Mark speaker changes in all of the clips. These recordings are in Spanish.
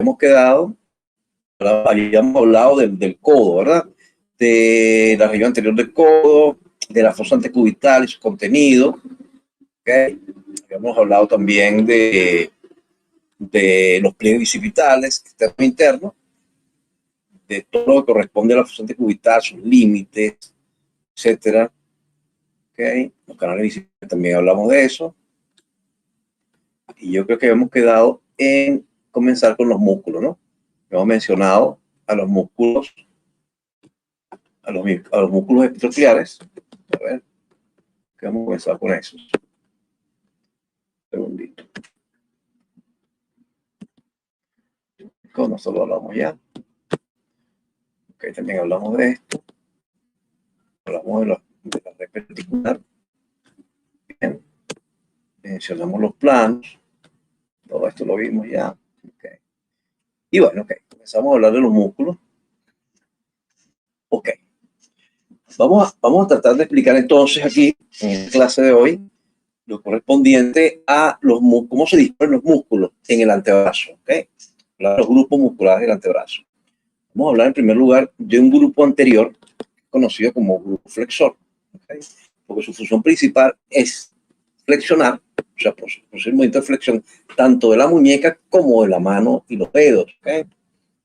Speaker 1: hemos quedado, habíamos hablado del codo, ¿verdad? De la región anterior del codo, de la fosa antecubital y su contenido. ¿Okay? Habíamos hablado también de los pliegues bicipitales, externo e interno, de todo lo que corresponde a la fosa antecubital, sus límites, etcétera. ¿Okay? Los canales bicipitales también hablamos de eso. Y yo creo que hemos quedado en comenzar con los músculos, ¿no? Hemos mencionado a los músculos, a los músculos epiteliales. A ver, que vamos a comenzar con eso. Un segundito. Con nosotros hablamos ya. Ok, también hablamos de esto. Hablamos de la red reticular. Bien. Mencionamos los planos. Todo esto lo vimos ya. Okay. Y bueno, ok, comenzamos a hablar de los músculos. Ok. Vamos a tratar de explicar entonces aquí, en esta clase de hoy, lo correspondiente a cómo se disponen los músculos en el antebrazo. ¿Okay? Los grupos musculares del antebrazo. Vamos a hablar en primer lugar de un grupo anterior, conocido como grupo flexor. ¿Okay? Porque su función principal es flexionar, o sea, producir movimiento de flexión, tanto de la muñeca como de la mano y los dedos. ¿Okay?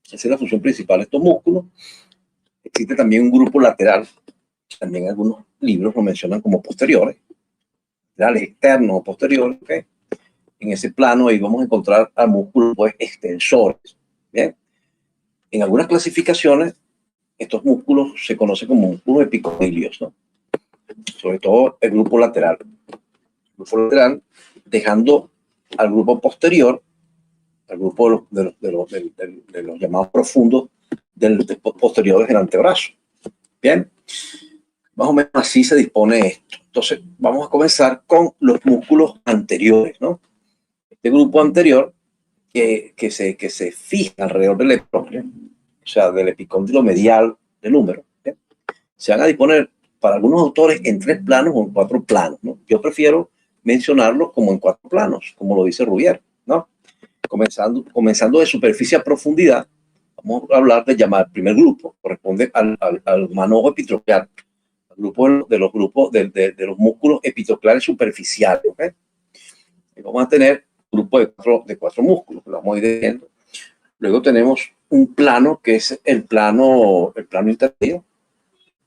Speaker 1: Esa es la función principal de estos músculos. Existe también un grupo lateral, también algunos libros lo mencionan como posteriores, laterales externos o posteriores. ¿Okay? En ese plano ahí vamos a encontrar a músculos pues, extensores. ¿Bien? En algunas clasificaciones, estos músculos se conocen como músculos epicondilios, ¿no? Sobre todo el grupo lateral. El grupo lateral, dejando al grupo posterior, al grupo de los llamados profundos posteriores del antebrazo. Bien, más o menos así se dispone esto. Entonces, vamos a comenzar con los músculos anteriores, ¿no? Este grupo anterior que se fija alrededor del epicóndilo, o sea, del epicóndilo medial del húmero, ¿sí? Se van a disponer para algunos autores en 3 planos o en 4 planos, ¿no? Yo prefiero mencionarlos como en 4 planos, como lo dice Rubier, ¿no? Comenzando de superficie a profundidad, vamos a hablar de llamar el primer grupo, corresponde al manojo epitropial, al grupo de los grupos de los músculos epitropiales superficiales, ¿okay? Y vamos a tener grupo de cuatro músculos, que lo vamos a ir viendo. Luego tenemos un plano que es el plano intermedio,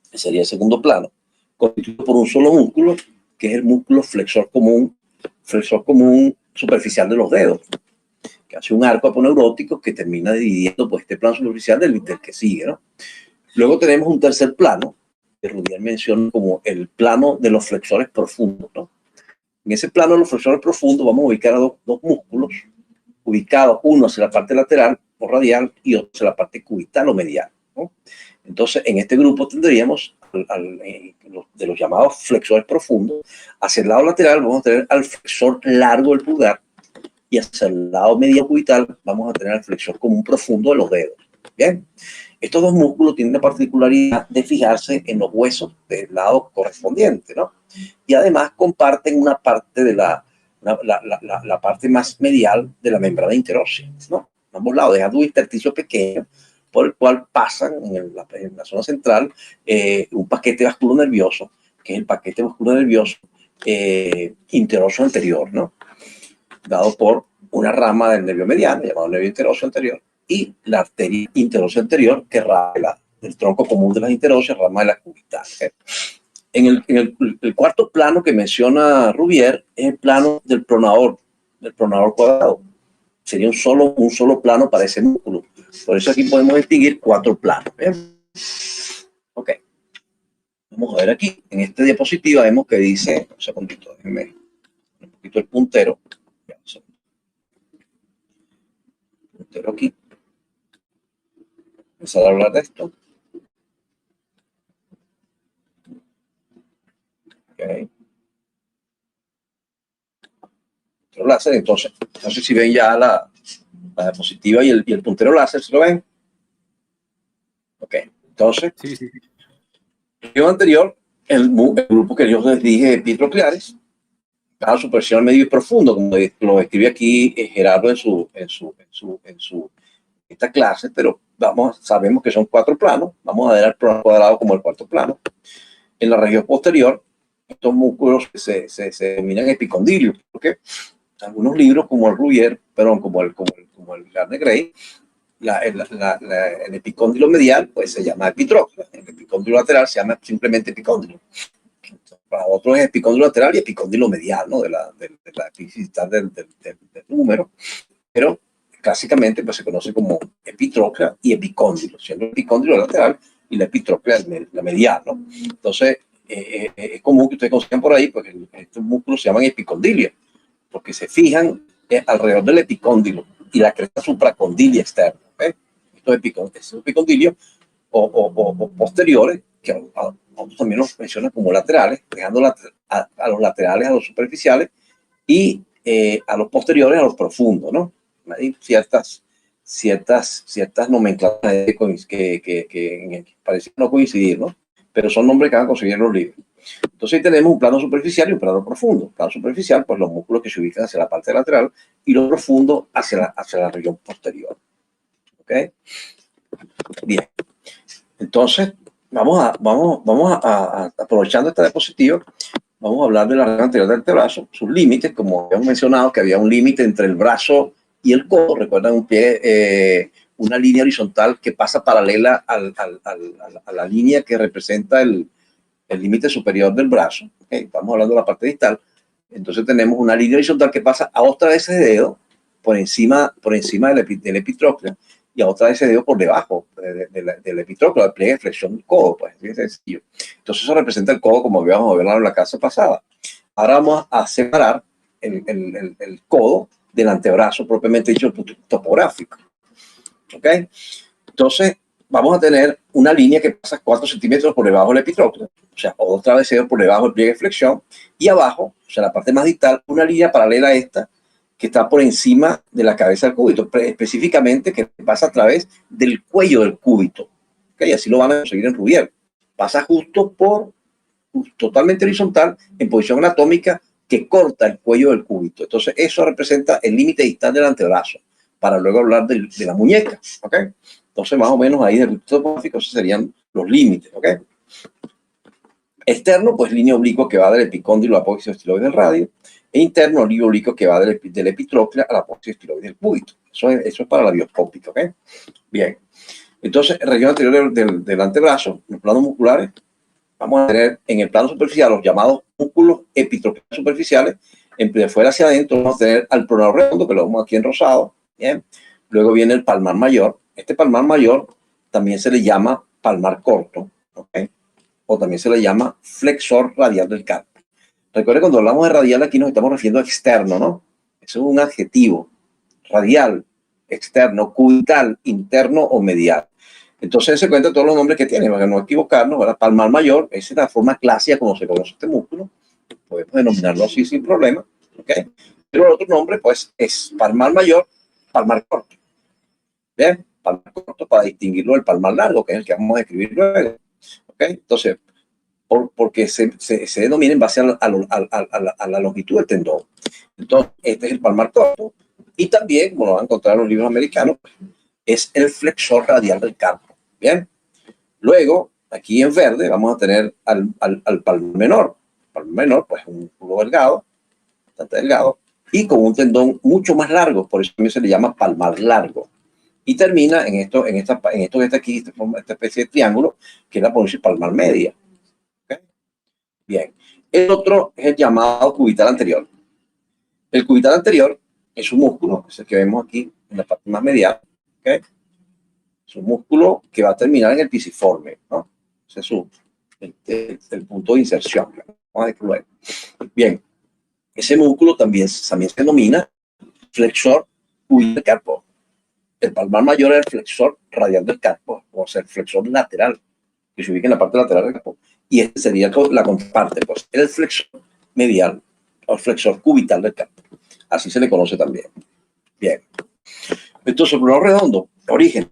Speaker 1: que sería el segundo plano, constituido por un solo músculo, que es el músculo flexor común superficial de los dedos, que hace un arco aponeurótico que termina dividiendo pues, este plano superficial del que sigue, ¿no? Luego tenemos un tercer plano, que Rudier menciona como el plano de los flexores profundos, ¿no? En ese plano de los flexores profundos vamos a ubicar a dos músculos, ubicados uno hacia la parte lateral o radial y otro hacia la parte cubital o medial, ¿no? Entonces, en este grupo tendríamos de los llamados flexores profundos. Hacia el lado lateral vamos a tener al flexor largo del pulgar y hacia el lado medio cubital vamos a tener al flexor común profundo de los dedos. Bien, estos dos músculos tienen la particularidad de fijarse en los huesos del lado correspondiente, ¿no? Y además comparten una parte de la parte más medial de la membrana interósea, ¿no? A ambos lados, dejando un intersticio pequeño por el cual pasan en la zona central un paquete vasculonervioso, que es el paquete vasculonervioso interóseo anterior, ¿no? Dado por una rama del nervio mediano, llamado nervio interóseo anterior, y la arteria interósea anterior, que rama del tronco común de las interóseas, rama de la cubital. ¿Okay? En el cuarto plano que menciona Rubier es el plano del pronador cuadrado. Sería un solo plano para ese músculo. Por eso aquí podemos distinguir 4 planos. ¿Bien? Ok. Vamos a ver aquí. En esta diapositiva vemos que dice, un segundito, déjenme un poquito el puntero. Puntero aquí. Empezar a hablar de esto. Ok. Láser, entonces, no sé si ven ya la diapositiva y el puntero láser, ¿se lo ven? Ok, entonces, sí. El video anterior, el grupo que yo les dije, epicondiliares, cada superficial medio y profundo, como lo escribe aquí Gerardo en su esta clase, pero sabemos que son 4 planos. Vamos a ver el plano cuadrado como el cuarto plano. En la región posterior, estos músculos se denominan epicondilios, porque algunos libros como el Ruyer, perdón, como el Gardner-Gray, el epicóndilo medial pues se llama epitróclea, el epicóndilo lateral se llama simplemente epicóndilo. Para otros es epicóndilo lateral y epicóndilo medial, ¿no? de la epicidad del número, pero clásicamente pues se conoce como epitróclea y epicóndilo, siendo el epicóndilo lateral y la epitróclea la medial, ¿no? Entonces es común que ustedes consigan por ahí porque estos músculos se llaman epicondilios, porque se fijan alrededor del epicóndilo y la cresta supracondilia externa. Estos epicondilios o posteriores, que otros también los mencionan como laterales, dejando a los laterales a los superficiales y a los posteriores a los profundos, ¿no? Hay ciertas nomenclaturas que parecen no coincidir, ¿no? Pero son nombres que van a conseguir los libros. Entonces ahí tenemos un plano superficial y un plano profundo. El plano superficial, pues los músculos que se ubican hacia la parte lateral y lo profundo hacia la región posterior. ¿Ok? Bien. Entonces, aprovechando esta diapositiva, vamos a hablar de la región anterior del antebrazo, sus límites, como habíamos mencionado, que había un límite entre el brazo y el codo. Recuerdan un pie, una línea horizontal que pasa paralela a la línea que representa el límite superior del brazo. ¿Okay? Estamos hablando de la parte distal. Entonces tenemos una línea horizontal que pasa a otra vez de dedo por encima del epitrócleo y a otra vez de dedo por debajo del epitrócleo, del pliegue de flexión del codo. Pues es bien sencillo. Entonces eso representa el codo como habíamos hablado en la clase pasada. Ahora vamos a separar el codo del antebrazo propiamente dicho, el punto topográfico. ¿Ok? Entonces vamos a tener una línea que pasa 4 centímetros por debajo del epitrócleo, o sea, o 2 traveseos por debajo del pliegue de flexión, y abajo, o sea, la parte más distal, una línea paralela a esta que está por encima de la cabeza del cúbito, específicamente que pasa a través del cuello del cúbito. ¿Okay? Así lo van a conseguir en Rubier. Pasa totalmente horizontal, en posición anatómica, que corta el cuello del cúbito. Entonces, eso representa el límite distal del antebrazo, para luego hablar de la muñeca. ¿Okay? Entonces, más o menos ahí del topográfico, esos serían los límites. ¿Okay? Externo, pues línea oblicua que va del epicóndilo al apófisis estiloide del radio, e interno, línea oblicua que va del epitróclea al apófisis estiloide del cúbito. Eso es para la bioscópica. ¿Okay? Bien. Entonces, región anterior del antebrazo, los planos musculares, vamos a tener en el plano superficial los llamados músculos epitropiales superficiales. De fuera hacia adentro vamos a tener al pronado redondo, que lo vemos aquí en rosado. Bien. Luego viene el palmar mayor. Este palmar mayor también se le llama palmar corto, ¿okay? O también se le llama flexor radial del carpo. Recuerden, cuando hablamos de radial aquí nos estamos refiriendo a externo, ¿no? Eso es un adjetivo. Radial, externo, cubital, interno o medial. Entonces se cuenta todos los nombres que tiene, para no equivocarnos, ¿verdad? Palmar mayor, esa es la forma clásica como se conoce este músculo. Podemos denominarlo así sin problema, ¿ok? Pero el otro nombre, pues, es palmar mayor, palmar corto. ¿Bien? Palmar corto para distinguirlo del palmar largo, que es el que vamos a escribir luego. ¿Ok? Entonces, porque se denomina en base a la longitud del tendón. Entonces, este es el palmar corto. Y también, como lo van a encontrar en los libros americanos, es el flexor radial del carpo. Bien. Luego, aquí en verde, vamos a tener al palmar menor. El palmar menor, pues, un músculo delgado, bastante delgado, y con un tendón mucho más largo. Por eso también se le llama palmar largo. Y termina en esto que está aquí, esta especie de triángulo, que es la apófisis palmar media. ¿Okay? Bien. El otro es el llamado cubital anterior. El cubital anterior es un músculo, es el que vemos aquí en la parte más medial. ¿Okay? Es un músculo que va a terminar en el pisiforme, ¿no? Ese es el punto de inserción. Vamos a ver luego. Bien. Ese músculo también se denomina flexor cubital del carpo. El palmar mayor es el flexor radial del carpo, o sea, el flexor lateral, que se ubica en la parte lateral del carpo. Y este sería la contraparte, pues, el flexor medial, o el flexor cubital del carpo. Así se le conoce también. Bien. Entonces, el plano redondo, origen.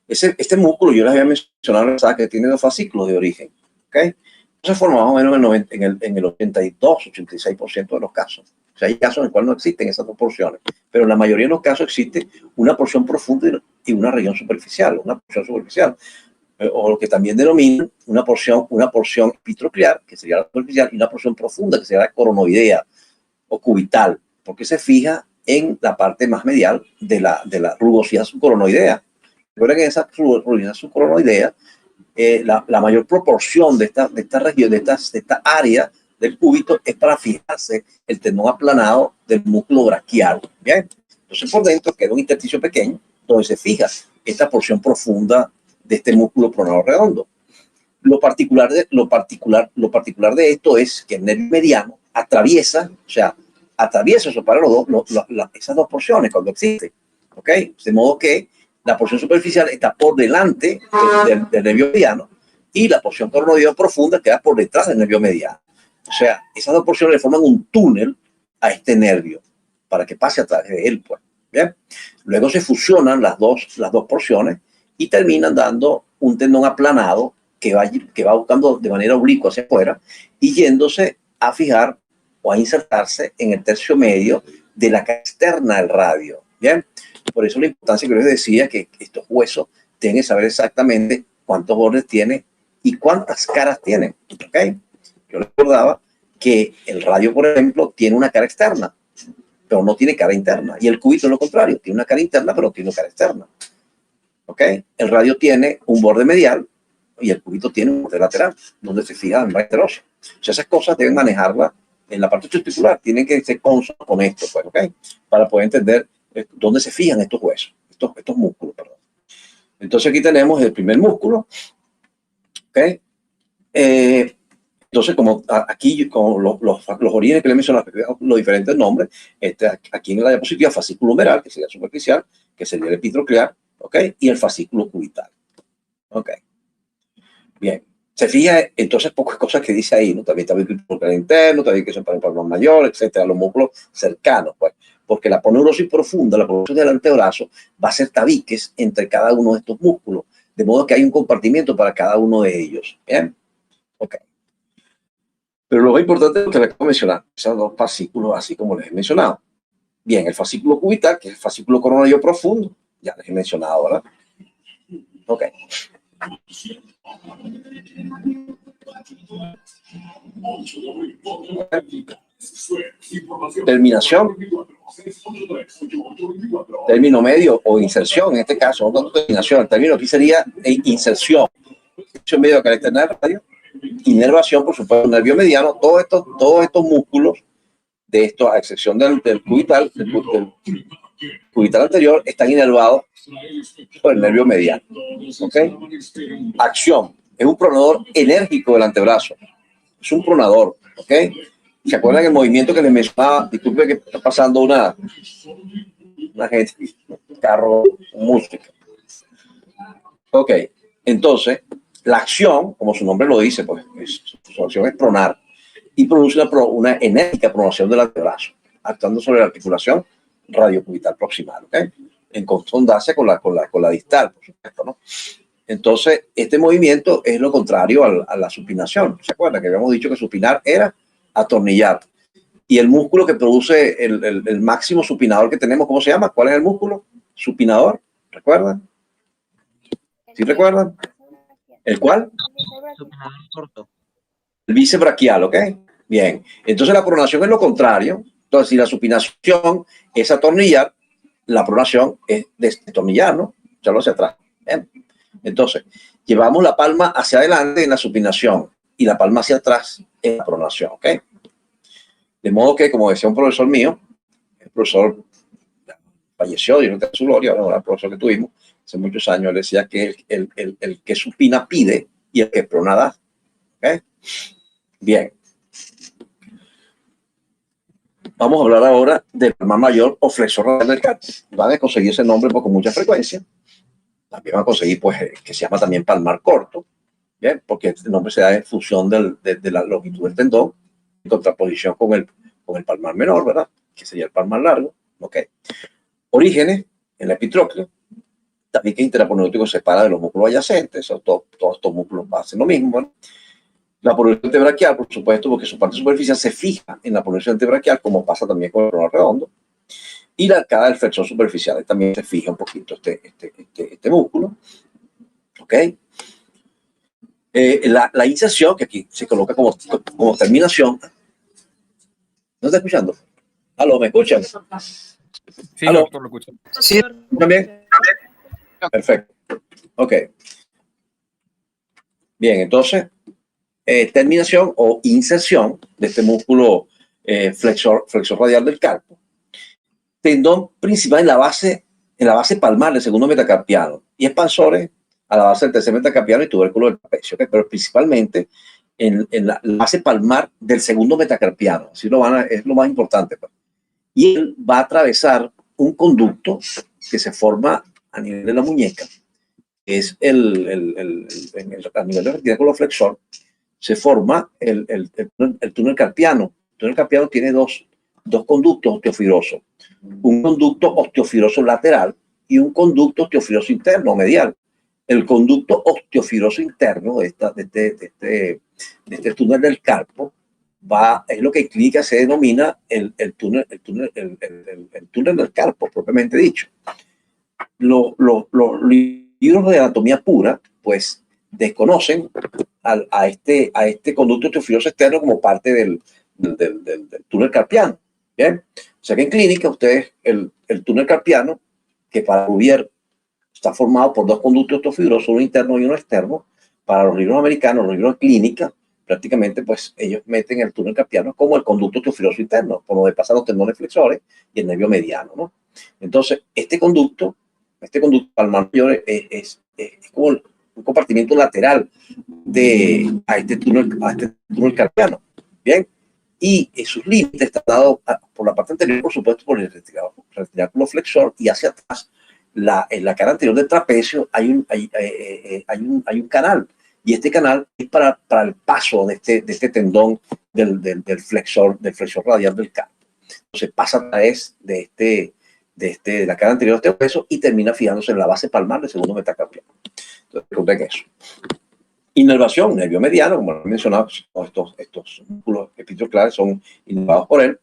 Speaker 1: Este músculo, yo les había mencionado, que tiene 2 fascículos de origen. ¿Okay? Se forma más o menos en el 82-86% de los casos. O sea, hay casos en los cuales no existen esas 2 porciones, pero en la mayoría de los casos existe una porción profunda y una región superficial, una porción superficial, o lo que también denominan una porción epitroclear, que sería la superficial, y una porción profunda, que sería la coronoidea o cubital, porque se fija en la parte más medial de la rugosidad subcoronoidea. Recuerden que en esa rugosidad subcoronoidea, la mayor proporción de esta región, de esta área del cúbito, es para fijarse el tendón aplanado del músculo braquial. Bien, entonces por dentro queda un intersticio pequeño donde se fija esta porción profunda de este músculo pronador redondo. Lo particular de esto es que el nervio mediano atraviesa, o separa esas dos porciones cuando existe, ¿ok? De modo que la porción superficial está por delante del nervio mediano y la porción coronoidea profunda queda por detrás del nervio mediano. O sea, esas dos porciones le forman un túnel a este nervio para que pase a través de él, pues. ¿Bien? Luego se fusionan las dos porciones y terminan dando un tendón aplanado que va buscando de manera oblicua hacia afuera y yéndose a fijar o a insertarse en el tercio medio de la cara externa del radio. Bien, por eso la importancia que yo les decía que estos huesos tienen que saber exactamente cuántos bordes tienen y cuántas caras tienen. ¿Okay? Yo les recordaba que el radio, por ejemplo, tiene una cara externa, pero no tiene cara interna. Y el cúbito es lo contrario, tiene una cara interna, pero tiene una cara externa. ¿Ok? El radio tiene un borde medial y el cúbito tiene un borde lateral, donde se fija en la ósea. O sea, esas cosas deben manejarlas en la parte testicular, tienen que ser consonos con esto, pues, ¿ok? Para poder entender dónde se fijan estos huesos, estos músculos, perdón. Entonces aquí tenemos el primer músculo, ¿ok? Entonces, como aquí, con los orígenes que le mencioné, los diferentes nombres, aquí en la diapositiva, fascículo humeral, que sería superficial, que sería el epitroclear, ¿ok? Y el fascículo cubital, ¿ok? Bien, se fija, entonces, pocas cosas que dice ahí, ¿no? También está el epitroclear interno, también que son para el palmar mayor, etcétera, los músculos cercanos, pues, porque la aponeurosis profunda, la porción del antebrazo, va a ser tabiques entre cada uno de estos músculos, de modo que hay un compartimiento para cada uno de ellos, ¿bien? Ok. Pero lo más importante es lo que les acabo de mencionar, esos dos fascículos, así como les he mencionado. Bien, el fascículo cubital, que es el fascículo coronario profundo, ya les he mencionado, ¿verdad? Ok. Terminación, término medio o inserción, en este caso, no terminación, el término aquí sería inserción. Inserción medio de carácter nervio, inervación, por supuesto, nervio mediano, todos estos músculos de esto, a excepción del cubital, del cubital anterior, están inervados por el nervio mediano. ¿Ok? Acción. Es un pronador enérgico del antebrazo. Es un pronador. ¿Ok? ¿Se acuerdan el movimiento que les mencionaba? Disculpe que está pasando una gente, un carro, música. Ok. Entonces, la acción, como su nombre lo dice, pues su acción es pronar y produce una enérgica pronación del antebrazo, actuando sobre la articulación radiocubital proximal, ¿ok? En consonancia con la distal, por supuesto, ¿no? Entonces, este movimiento es lo contrario a la supinación. ¿Se acuerdan que habíamos dicho que supinar era atornillar? Y el músculo que produce el máximo supinador que tenemos, ¿cómo se llama? ¿Cuál es el músculo? Supinador, ¿recuerdan? ¿Sí recuerdan? ¿El cuál? El bíceps braquial, ¿ok? Bien. Entonces la pronación es lo contrario. Entonces, si la supinación es atornillar, la pronación es destornillar, ¿no? Echarlo hacia atrás. Bien. Entonces, llevamos la palma hacia adelante en la supinación y la palma hacia atrás en la pronación, ¿ok? De modo que, como decía un profesor mío, el profesor falleció, Dios no tenga su gloria, ahora el profesor que tuvimos hace muchos años, él decía que el que supina pide y el que prona da. ¿Ok? Bien. Vamos a hablar ahora del palmar mayor o flexor radial del cat. Van a conseguir ese nombre con mucha frecuencia. También van a conseguir, pues, que se llama también palmar corto, ¿bien? Porque el nombre se da en función de la longitud del tendón, en contraposición con el palmar menor, ¿verdad? Que sería el palmar largo, ¿ok? Orígenes, en la epitrócleo, también que interaponeútico se separa de los músculos adyacentes, todos estos músculos hacen lo mismo, ¿no? La pronulación antebraquial, por supuesto, porque su parte superficial se fija en la pronulación antebraquial, como pasa también con el pronador redondo. y la arcada del flexor superficial. También se fija un poquito este músculo. ¿Ok? La inserción, que aquí se coloca como terminación. ¿No está escuchando? ¿Aló, me escuchan?
Speaker 2: Sí,
Speaker 1: ¿Aló?
Speaker 2: doctor, lo escucho.
Speaker 1: Sí, ¿también? Perfecto. Ok. Bien, entonces, terminación o inserción de este músculo flexor radial del carpo. Tendón principal en la base palmar del segundo metacarpiano y expansores a la base del tercer metacarpiano y tubérculo del trapecio, ¿okay? Pero principalmente en la base palmar del segundo metacarpiano. Así es lo más importante, pues. Y él va a atravesar un conducto que se forma a nivel de la muñeca, que es a nivel del retináculo flexor, se forma el túnel carpiano. El túnel carpiano tiene dos conductos osteofibrosos. Un conducto osteofibroso lateral y un conducto osteofibroso interno o medial. El conducto osteofibroso interno de este túnel del carpo es lo que en clínica se denomina el túnel del carpo, propiamente dicho. Los libros de anatomía pura, pues, desconocen a este conducto osteofibroso externo como parte del túnel carpiano. ¿Bien? O sea que en clínica, ustedes, el túnel carpiano, que para Rubier está formado por dos conductos osteofibrosos, uno interno y uno externo, para los libros americanos, los libros de clínica, prácticamente, pues, ellos meten el túnel carpiano como el conducto osteofibroso interno, por donde pasan los tendones flexores y el nervio mediano, ¿no? Entonces, este conducto palmar mayor es como un compartimiento lateral a este túnel carpiano. Bien, y sus límites están dados por la parte anterior, por supuesto, por el retináculo flexor, y hacia atrás, en la cara anterior del trapecio, hay un canal, y este canal es para el paso de este tendón del flexor radial del carpo. Entonces pasa a través de la cara anterior de este hueso y termina fijándose en la base palmar del segundo metacarpiano. Entonces, recuerden eso. Inervación, nervio mediano, como lo he mencionado, estos músculos epiteliales son inervados por él.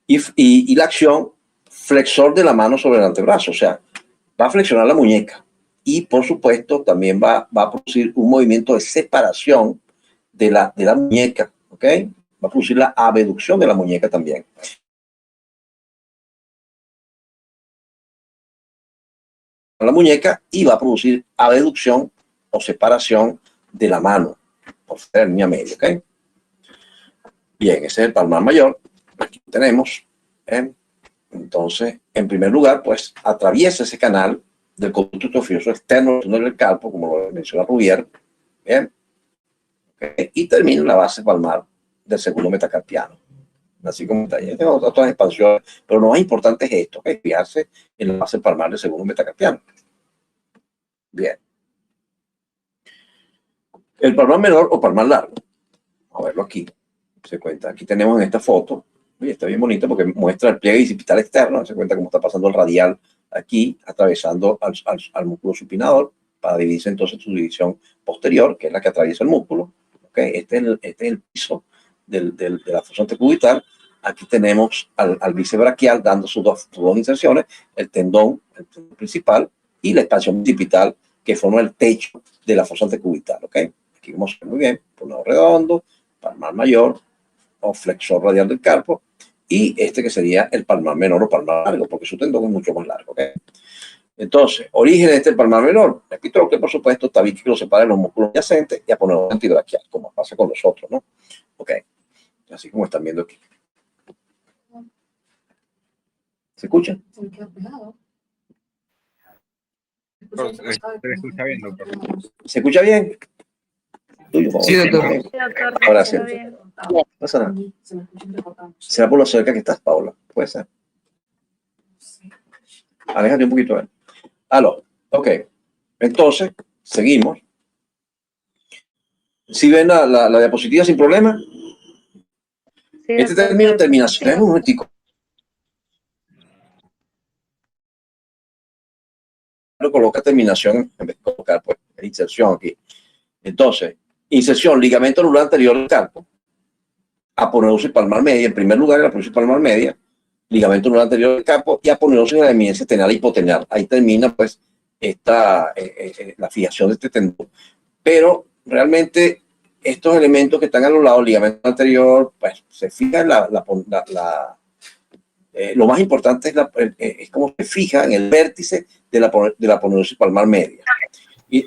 Speaker 1: Y la acción, flexor de la mano sobre el antebrazo, o sea, va a flexionar la muñeca. Y, por supuesto, también va a producir un movimiento de separación de la muñeca, ¿ok? Va a producir la abducción de la muñeca también. La muñeca y va a producir abducción o separación de la mano por ser línea media, ¿ok? Bien, ese es el palmar mayor. Aquí tenemos. Entonces, en primer lugar, pues atraviesa ese canal del conducto osteofibroso externo del carpo, como lo menciona Rubier, ¿bien? ¿Okay? Y termina en la base palmar del segundo metacarpiano. Así como está. Ya tengo otras expansiones, pero lo más importante es esto, ¿okay? Fijarse en la base palmar del segundo metacarpiano. Bien. El palmar menor o palmar largo. Vamos a verlo aquí. Se cuenta. Aquí tenemos en esta foto. Oye, está bien bonito porque muestra el pliegue bicipital externo. Se cuenta cómo está pasando el radial aquí, atravesando al músculo supinador para dividirse entonces su división posterior, que es la que atraviesa el músculo. ¿Okay? Este es el piso de la fosa antecubital. Aquí tenemos al bíceps braquial dando sus dos inserciones, el tendón principal y la expansión bicipital que forma el techo de la fosa antecubital. ¿Okay? Aquí vemos muy bien, por un lado redondo, palmar mayor o flexor radial del carpo, y este que sería el palmar menor o palmar largo, porque su tendón es mucho más largo. ¿Okay? Entonces, origen de este palmar menor, repito que por supuesto tabique que lo separa de los músculos adyacentes y aponeuro antibraquial, como pasa con los otros, ¿no? Ok, así como están viendo aquí. ¿Se escucha?
Speaker 2: Se escucha bien, doctor.
Speaker 1: ¿Se escucha bien?
Speaker 3: Sí, doctor.
Speaker 1: Ahora sí. No pasa nada. Será por lo cerca que estás, Paula. Puede ser. Aléjate un poquito. Aló. Ok. Entonces, seguimos. ¿Sí ven la diapositiva sin problema? Sí, este término terminación. Es un momentico. Lo coloca terminación en vez de colocar pues, inserción aquí. Entonces, inserción, ligamento anular anterior del carpo, aponeurosis palmar media, en primer lugar la aponeurosis palmar media, ligamento anular anterior del carpo y aponeursis de la eminencia tenial e hipotenial. Ahí termina pues la fijación de este tendón. Pero realmente estos elementos que están a los lados, ligamento anterior, pues se fija lo más importante es cómo se fija en el vértice de la aponeursis palmar media. Y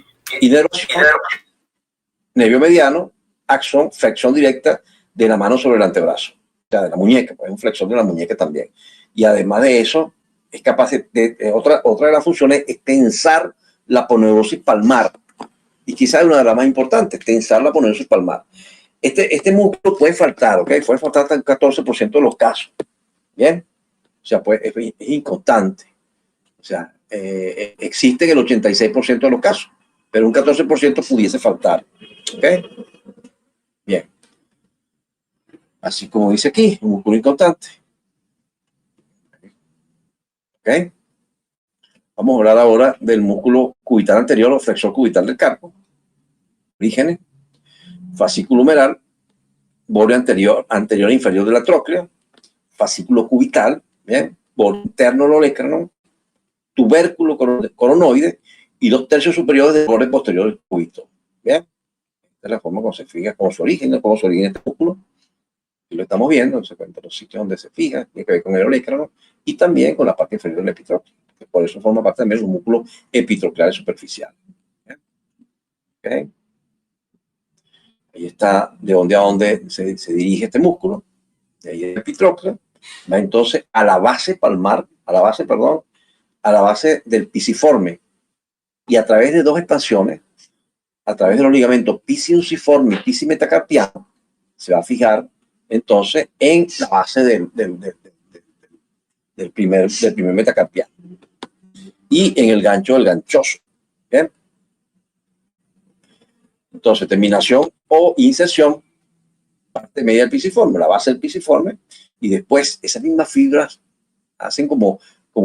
Speaker 1: nervio mediano, acción, flexión directa de la mano sobre el antebrazo, o sea, de la muñeca, pues es un flexor de la muñeca también. Y además de eso, es capaz otra de las funciones es tensar la aponeurosis palmar. Y quizás una de las más importantes, tensar la aponeurosis palmar. Este músculo puede faltar, ¿ok? Puede faltar hasta el 14% de los casos. ¿Bien? O sea, pues es inconstante. O sea, existe en el 86% de los casos, pero un 14% pudiese faltar. ¿Ok? Bien. Así como dice aquí, un músculo inconstante. ¿Ok? Vamos a hablar ahora del músculo cubital anterior o flexor cubital del carpo. Orígenes, fascículo humeral, borde anterior e inferior de la tróclea, fascículo cubital, ¿bien? Borde interno del olecranon, tubérculo coronoide y 2/3 superiores del borde posterior del cúbito. ¿Bien? Esta es la forma como se fija, como su origen este músculo. Y lo estamos viendo, se cuenta los sitios donde se fija, tiene que ver con el olecranon y también con la parte inferior del epitrocleo. Por eso forma parte también de un músculo epitroclear superficial. ¿Okay? Ahí está de dónde a dónde se dirige este músculo. De ahí el epitrocleo. Va entonces a la base palmar, a la base del pisiforme. Y a través de dos expansiones, a través de los ligamentos pisiunciforme y pisimetacarpiano, se va a fijar entonces en la base del primer metacarpiano y en el gancho del ganchoso. ¿Bien? Entonces, terminación o inserción, parte media del pisiforme, la base del pisiforme, y después esas mismas fibras hacen como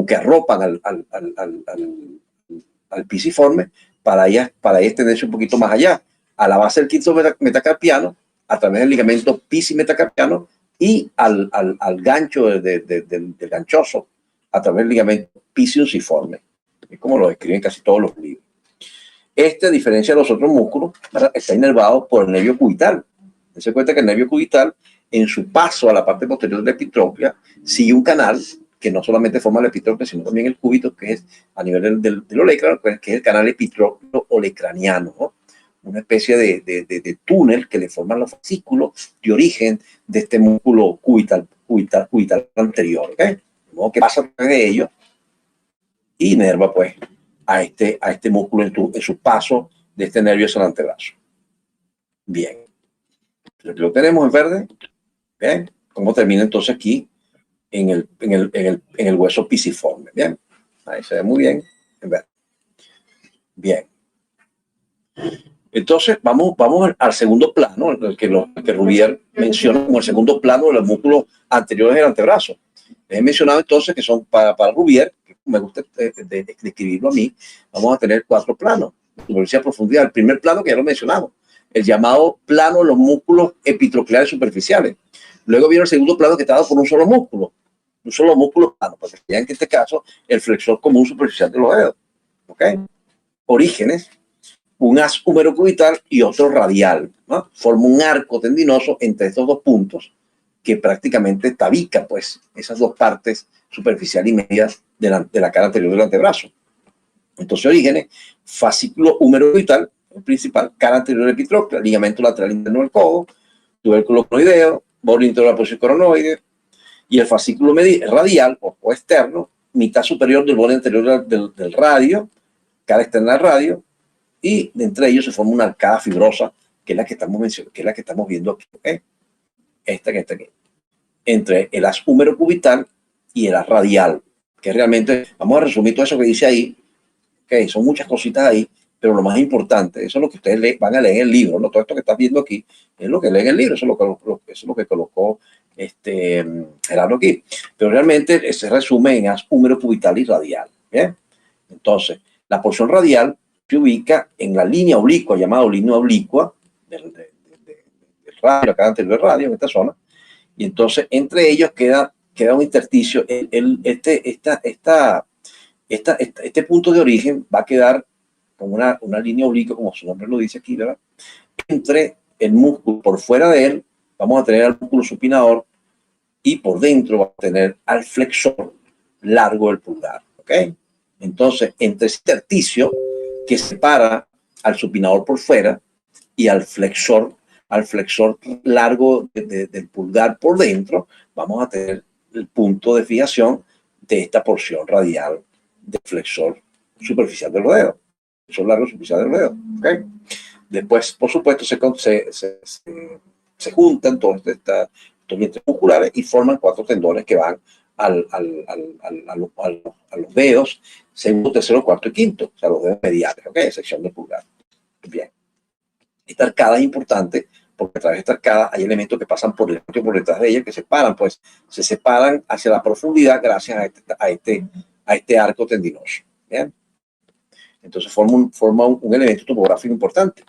Speaker 1: que arropan al pisiforme para extenderse un poquito más allá, a la base del quinto metacarpiano, a través del ligamento pisimetacarpiano y al gancho del ganchoso, a través del ligamento pisiunciforme. Es como lo describen casi todos los libros. A diferencia de los otros músculos, está inervado por el nervio cubital. Se cuenta que el nervio cubital, en su paso a la parte posterior de la epitróclea, sigue un canal que no solamente forma la epitróclea, sino también el cúbito, que es a nivel del olecrano, pues, que es el canal epitrócleo olecraniano, ¿no? Una especie de túnel que le forman los fascículos de origen de este músculo cubital anterior, ¿ok? De modo que pasa a través de ello y inerva, pues, a este músculo en su paso de este nervio hacia el antebrazo. Bien. Lo tenemos en verde. Bien. ¿Cómo termina entonces aquí en el hueso pisiforme? Bien. Ahí se ve muy bien en verde. Bien. Entonces, vamos al segundo plano, el que Rubier menciona como el segundo plano de los músculos anteriores del antebrazo. Les he mencionado entonces que son para Rubier, que me gusta describirlo a mí, vamos a tener 4 planos. Superficie a profundidad. El primer plano que ya lo mencionamos, el llamado plano de los músculos epitrocleares superficiales. Luego viene el segundo plano que está dado por un solo músculo plano, porque ya en este caso el flexor común superficial de los dedos. ¿Ok? Orígenes, un haz humerocubital y otro radial, ¿no? Forma un arco tendinoso entre estos dos puntos que prácticamente tabica, pues, esas dos partes superficial y media de la cara anterior del antebrazo. Entonces, orígenes, fascículo humerocubital, el principal, cara anterior del epitróclea, ligamento lateral interno del codo, tubérculo coronoideo, borde interior de la posición coronoide, y el fascículo radial o externo, mitad superior del borde anterior del radio, cara externa del radio, y entre ellos se forma una arcada fibrosa, que es la que estamos mencionando, que es la que estamos viendo aquí, ¿okay? Esta que está aquí, entre el haz humerocubital y el haz radial, que realmente, vamos a resumir todo eso que dice ahí, okay, son muchas cositas ahí, pero lo más importante, eso es lo que ustedes van a leer en el libro, ¿no? Todo esto que estás viendo aquí es lo que leen en el libro, eso es lo que colocó Gerardo aquí, pero realmente se resume en haz humerocubital y radial, ¿bien? Entonces, la porción radial se ubica en la línea oblicua, llamada línea oblicua del radio, acá anterior del radio, en esta zona, y entonces entre ellos queda queda un intersticio. Este punto de origen va a quedar como una línea oblicua, como su nombre lo dice aquí, ¿verdad? Entre el músculo, por fuera de él, vamos a tener al músculo supinador y por dentro va a tener al flexor largo del pulgar, ¿ok? Entonces, entre ese intersticio que separa al supinador por fuera y al flexor largo del pulgar por dentro, vamos a tener el punto de fijación de esta porción radial del flexor superficial del dedo. Flexor largo superficial del dedo, ¿ok? Después, por supuesto, se juntan todos estos vientres musculares y forman 4 tendones que van a los dedos segundo, tercero, cuarto y quinto, o sea, los dedos mediales, ¿ok? Sección del pulgar. Bien. Esta arcada es importante porque a través de esta arcada hay elementos que pasan por delante y por detrás de ella que se separan hacia la profundidad gracias a este arco tendinoso. ¿Bien? Entonces forma un elemento topográfico importante.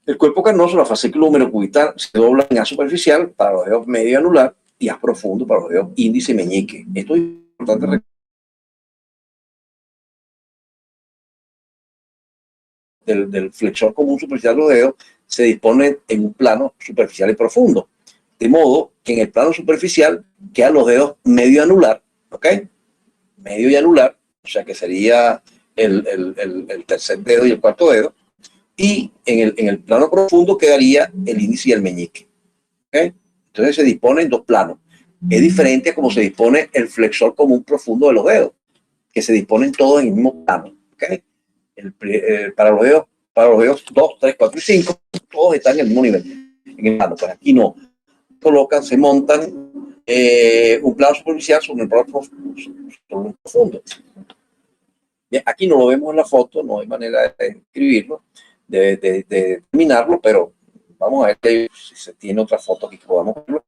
Speaker 1: El cuerpo carnoso, la fascícula húmero-cubital, se dobla en A superficial para los dedos medio y anular y A profundo para los dedos índice y meñique. Esto es importante. Del flexor común superficial de los dedos se dispone en un plano superficial y profundo. De modo que en el plano superficial quedan los dedos medio y anular, ¿ok? Medio y anular, o sea que sería el tercer dedo y el cuarto dedo. Y en el plano profundo quedaría el índice y el meñique. ¿Okay? Entonces se dispone en 2 planos. Es diferente a como se dispone el flexor común profundo de los dedos, que se disponen todos en el mismo plano. ¿Okay? Para los dedos 2, 3, 4 y 5, todos están en el mismo nivel. En el plano. Pues aquí no. Se montan un plano superficial sobre un plano profundo. Bien, aquí no lo vemos en la foto, no hay manera de escribirlo, de determinarlo, pero vamos a ver si se tiene otra foto aquí que podamos verlo.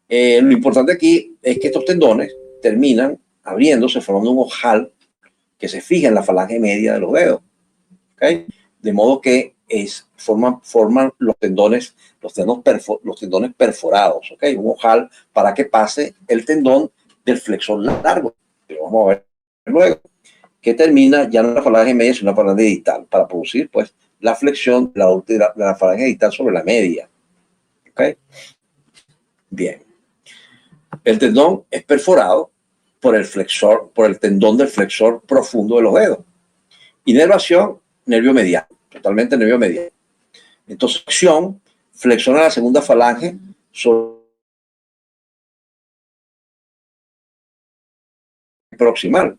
Speaker 1: Lo importante aquí es que estos tendones terminan abriéndose, formando un ojal que se fija en la falange media de los dedos. ¿Okay? De modo que forman los tendones perforados. ¿Okay? Un ojal para que pase el tendón del flexor largo. Pero vamos a ver luego. Que termina ya no la falange media, sino la falange distal, para producir pues la flexión de la falange distal sobre la media. ¿Ok? Bien. El tendón es perforado por el tendón del flexor profundo de los dedos. Inervación, nervio mediano, totalmente nervio mediano. Entonces, acción, flexiona la segunda falange sobre proximal.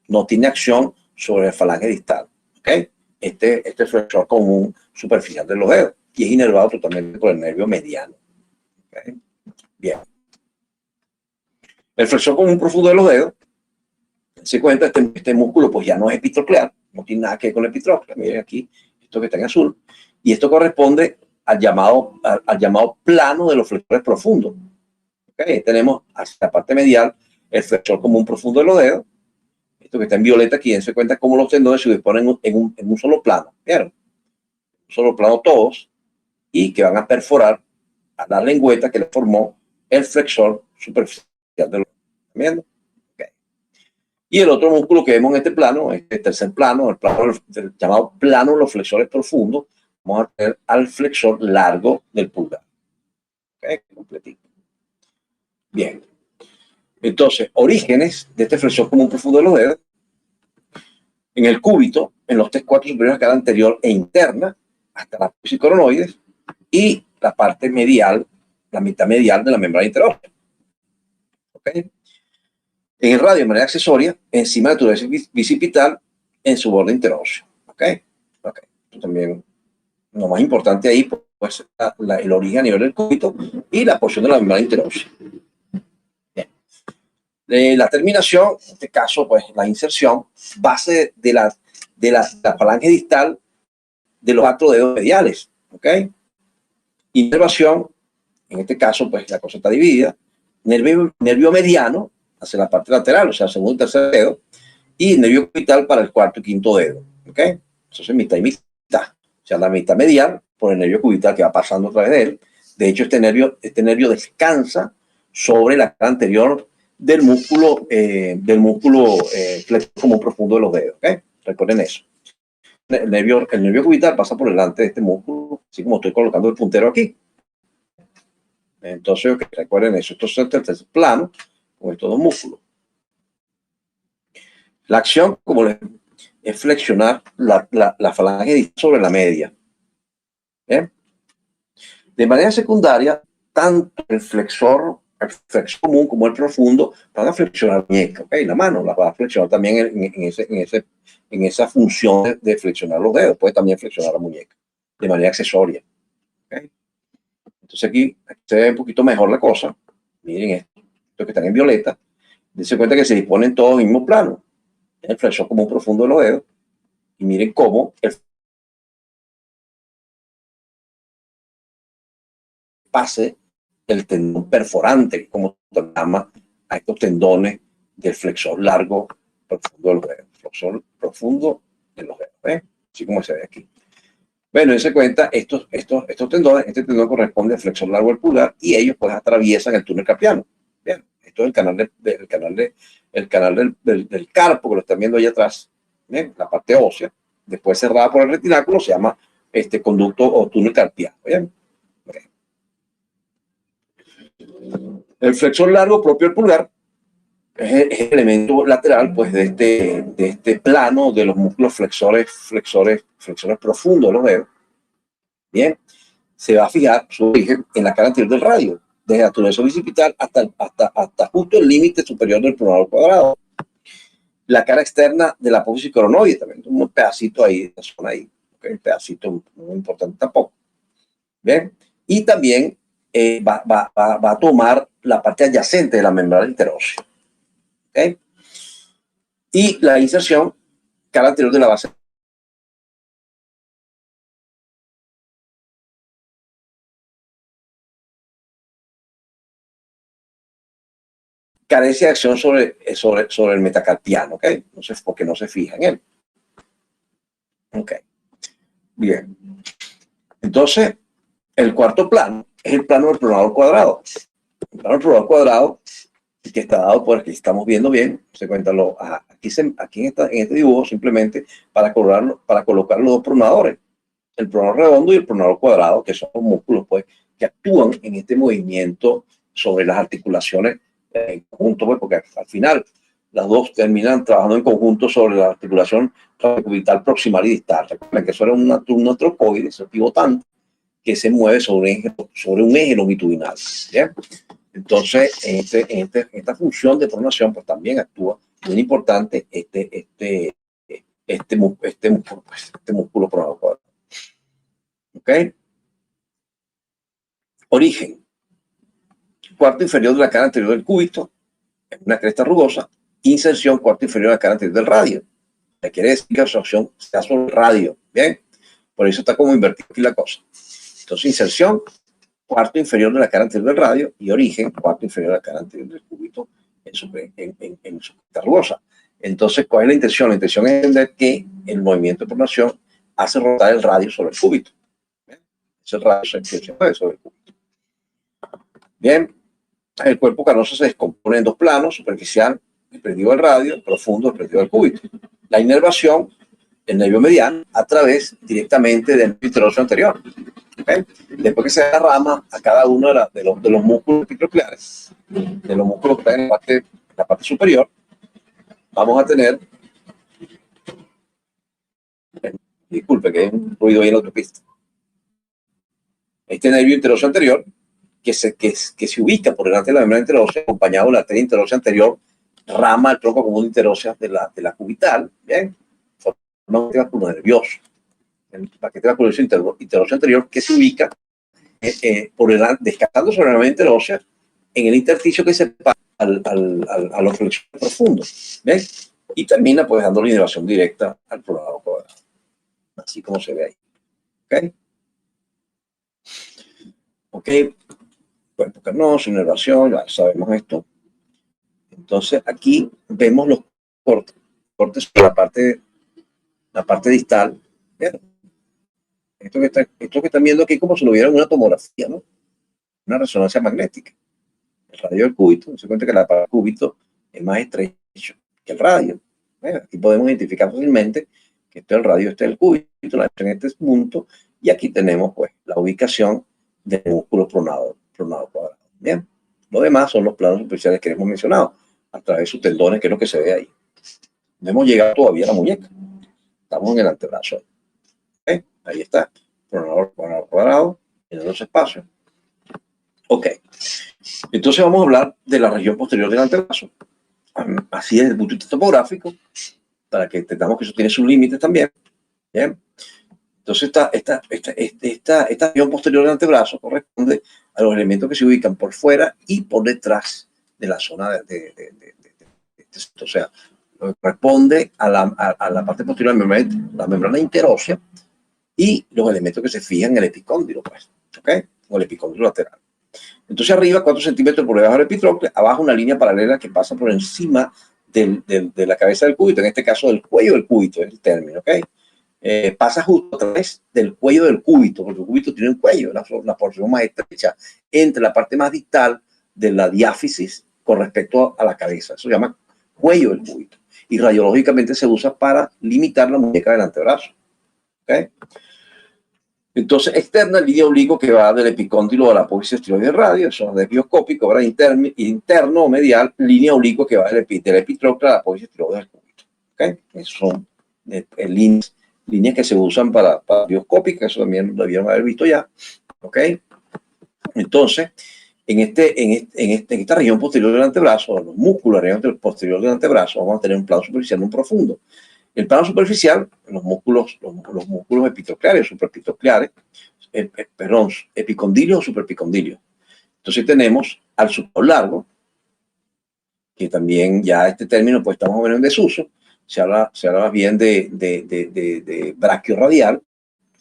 Speaker 1: No tiene acción sobre la falange distal. ¿Okay? Este flexor común superficial de los dedos y es inervado totalmente por el nervio mediano. ¿Okay? Bien. El flexor común profundo de los dedos, se cuenta, este músculo pues ya no es epitroclear, no tiene nada que ver con el epitrócleo. Miren aquí, esto que está en azul. Y esto corresponde al llamado plano de los flexores profundos. ¿Okay? Tenemos hacia la parte medial el flexor común profundo de los dedos. Esto que está en violeta aquí, se cuenta cómo los tendones se disponen en un solo plano. ¿Vieron? Un solo plano todos, y que van a perforar a la lengüeta que le formó el flexor superficial de los dedos. ¿Viendo? Okay. Y el otro músculo que vemos en este plano, este tercer plano, el plano llamado plano de los flexores profundos, vamos a tener al flexor largo del pulgar. Okay. Completito. Bien. Entonces, orígenes de este flexor común profundo de los dedos. En el cúbito, en los 3 cuartos superiores de la cara anterior e interna, hasta la apófisis coronoides, y la parte medial, la mitad medial de la membrana interósea. ¿Okay? En el radio, de manera accesoria, encima de la tuberosis bicipital, en su borde interóseo. ¿Okay? Okay. Esto también, lo más importante ahí, pues, el origen a nivel del cúbito y la porción de la membrana interósea. La terminación, en este caso, pues la inserción, base de la falange distal de los 4 dedos mediales. ¿Ok? Inervación, en este caso, pues la cosa está dividida. Nervio mediano hacia la parte lateral, o sea, segundo y tercer dedo, y nervio cubital para el cuarto y quinto dedo. ¿Ok? Entonces, mitad y mitad. O sea, la mitad medial por el nervio cubital que va pasando a través de él. De hecho, este nervio descansa sobre la cara anterior del músculo flexor común profundo de los dedos. ¿Okay? Recuerden eso. El nervio cubital pasa por delante de este músculo, así como estoy colocando el puntero aquí. Entonces, okay, recuerden eso. Esto es el tercer plano con estos dos músculos. La acción, como les es flexionar la falange sobre la media. ¿Bien? De manera secundaria, tanto el flexor común como el profundo van a flexionar la muñeca. ¿Okay? La mano la va a flexionar también en esa función de flexionar los dedos. Puede también flexionar la muñeca de manera accesoria. ¿Okay? Entonces aquí se ve un poquito mejor la cosa. Miren esto que están en violeta. Dense cuenta que se disponen todos en el mismo plano. El flexor común profundo de los dedos. Y miren cómo el pase el tendón perforante, como se llama a estos tendones del flexor largo profundo de los dedos. Flexor profundo de los dedos. ¿Eh? Así como se ve aquí. Bueno, dense cuenta, estos tendones, este tendón corresponde al flexor largo del pulgar y ellos pues atraviesan el túnel carpiano. Bien, esto es el canal del carpo que lo están viendo ahí atrás. Bien, la parte ósea, después cerrada por el retináculo, se llama conducto o túnel carpiano. Bien. Okay. El flexor largo propio del pulgar es el elemento lateral pues, de este plano de los músculos flexores profundos de los dedos. Bien, se va a fijar su origen en la cara anterior del radio, desde la tuberosa bicipital hasta justo el límite superior del pronador cuadrado. La cara externa de la apófisis coronoide, también un pedacito ahí, una zona ahí, okay, un pedacito muy importante tampoco. Bien, y también va a tomar la parte adyacente de la membrana interósea. ¿Okay? Y la inserción cara anterior de la base carece de acción sobre el metacarpiano, ¿ok? Entonces, porque no se fija en él. Ok. Bien. Entonces, el cuarto plano es el plano del pronador cuadrado. El plano del pronador cuadrado, que está dado por aquí, estamos viendo bien, se cuenta aquí en este dibujo, simplemente para colocar los dos pronadores, el pronador redondo y el pronador cuadrado, que son los músculos pues, que actúan en este movimiento sobre las articulaciones en conjunto, pues, porque al final las dos terminan trabajando en conjunto sobre la articulación cubital proximal y distal. Recuerden que eso era un trocoide, es pivotante, que se mueve sobre un eje longitudinal. ¿Bien? Entonces, en esta función de pronación, pues también actúa muy importante este músculo pronador cuadrado. ¿Ok? Origen. Cuarto inferior de la cara anterior del cúbito, una cresta rugosa. Inserción, cuarto inferior de la cara anterior del radio. Quiere decir que la absorción está sobre el radio. Bien, por eso está como invertido aquí la cosa. Entonces, inserción, cuarto inferior de la cara anterior del radio, y origen, cuarto inferior de la cara anterior del cúbito en su cresta rugosa. Entonces, ¿cuál es la intención? La intención es entender que el movimiento de pronación hace rotar el radio sobre el cúbito. Ese radio se mueve sobre el cúbito. Bien, el cuerpo canoso se descompone en dos planos: superficial, el periodo del radio, el profundo, el periodo del cúbito. La inervación, el nervio mediano, a través directamente del nervio interóseo anterior. ¿Okay? Después que se da rama a cada uno de los músculos epicocleares, de los músculos que están en la parte superior, vamos a tener, disculpe que hay un ruido ahí en la autopista, este nervio interóseo anterior que se ubica por delante de la membrana interósea, acompañado de la arteria interósea anterior, rama el tronco común interósea de la cubital, bien, forma un triángulo nervioso, el paquete vascular interóseo anterior que se ubica por delante, descansando sobre la membrana interósea en el intersticio que separa a los flexores profundos, bien, y termina pues dando la inervación directa al pronador cuadrado, así como se ve ahí. Ok, cuerpo carnoso, inervación, ya sabemos esto. Entonces aquí vemos los cortes sobre la parte distal. ¿Bien? Esto que están viendo aquí como si lo vieran en una tomografía, ¿no? Una resonancia magnética. el radio del cúbito. Se cuenta que la parte del cúbito es más estrecho que el radio. Aquí podemos identificar fácilmente que este es el radio, este es el cúbito, en este punto, y aquí tenemos pues la ubicación del músculo pronado cuadrado. Bien, lo demás son los planos superficiales que hemos mencionado a través de sus tendones, que es lo que se ve ahí. No hemos llegado todavía a la muñeca, estamos en el antebrazo. ¿Okay? Ahí está, pronador cuadrado en los espacios. Ok, entonces vamos a hablar de la región posterior del antebrazo. Así desde el punto de vista topográfico, para que entendamos que eso tiene sus límites también. Bien. Entonces, esta región posterior del antebrazo corresponde a los elementos que se ubican por fuera y por detrás de la zona o sea, corresponde a la parte posterior de la membrana interósea y los elementos que se fijan en el epicóndilo, pues, ¿ok? O el epicóndilo lateral. Entonces, arriba, 4 centímetros por debajo del epitrócleo, abajo una línea paralela que pasa por encima de la cabeza del cúbito, en este caso del cuello del cúbito, es el término, ¿ok? Pasa justo a través del cuello del cúbito, porque el cúbito tiene un cuello, la porción más estrecha entre la parte más distal de la diáfisis con respecto a la cabeza. Eso se llama cuello del cúbito. Y radiológicamente se usa para limitar la muñeca del antebrazo. ¿Okay? Entonces, externa, línea oblicuo que va del epicóndilo a la apófisis tiroides radio, eso es bioscópico, ahora interno o medial, línea oblicua que va del epitrócleo a la apófisis tiroides del cúbito. ¿Okay? Esos son líneas que se usan para bioscópica, eso también lo debieron haber visto ya. ¿Ok? Entonces, en esta región posterior del antebrazo, los músculos de la región posterior del antebrazo, vamos a tener un plano superficial y un profundo. El plano superficial, los músculos epitocleares, superepitocleares, epicondilios o superepicondilios. Entonces tenemos al supinador largo, que también ya este término pues está más o menos en desuso. Se habla más bien de braquio radial,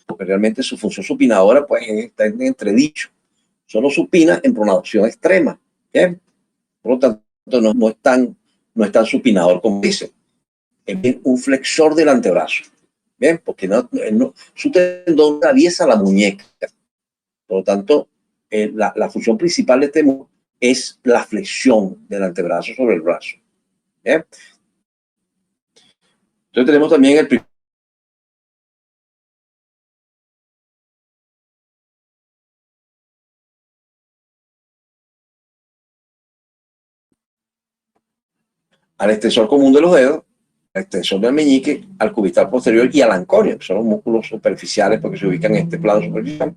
Speaker 1: porque realmente su función supinadora pues está en entredicho. Solo supina en pronación extrema. ¿Bien? Por lo tanto, no es tan supinador como dice. Es bien un flexor del antebrazo. Bien, porque su tendón atraviesa la muñeca. Por lo tanto, la función principal de este músculo es la flexión del antebrazo sobre el brazo. Bien. Entonces tenemos también el al extensor común de los dedos, al extensor del meñique, al cubital posterior y al anconio, que son los músculos superficiales porque se ubican en este plano superficial.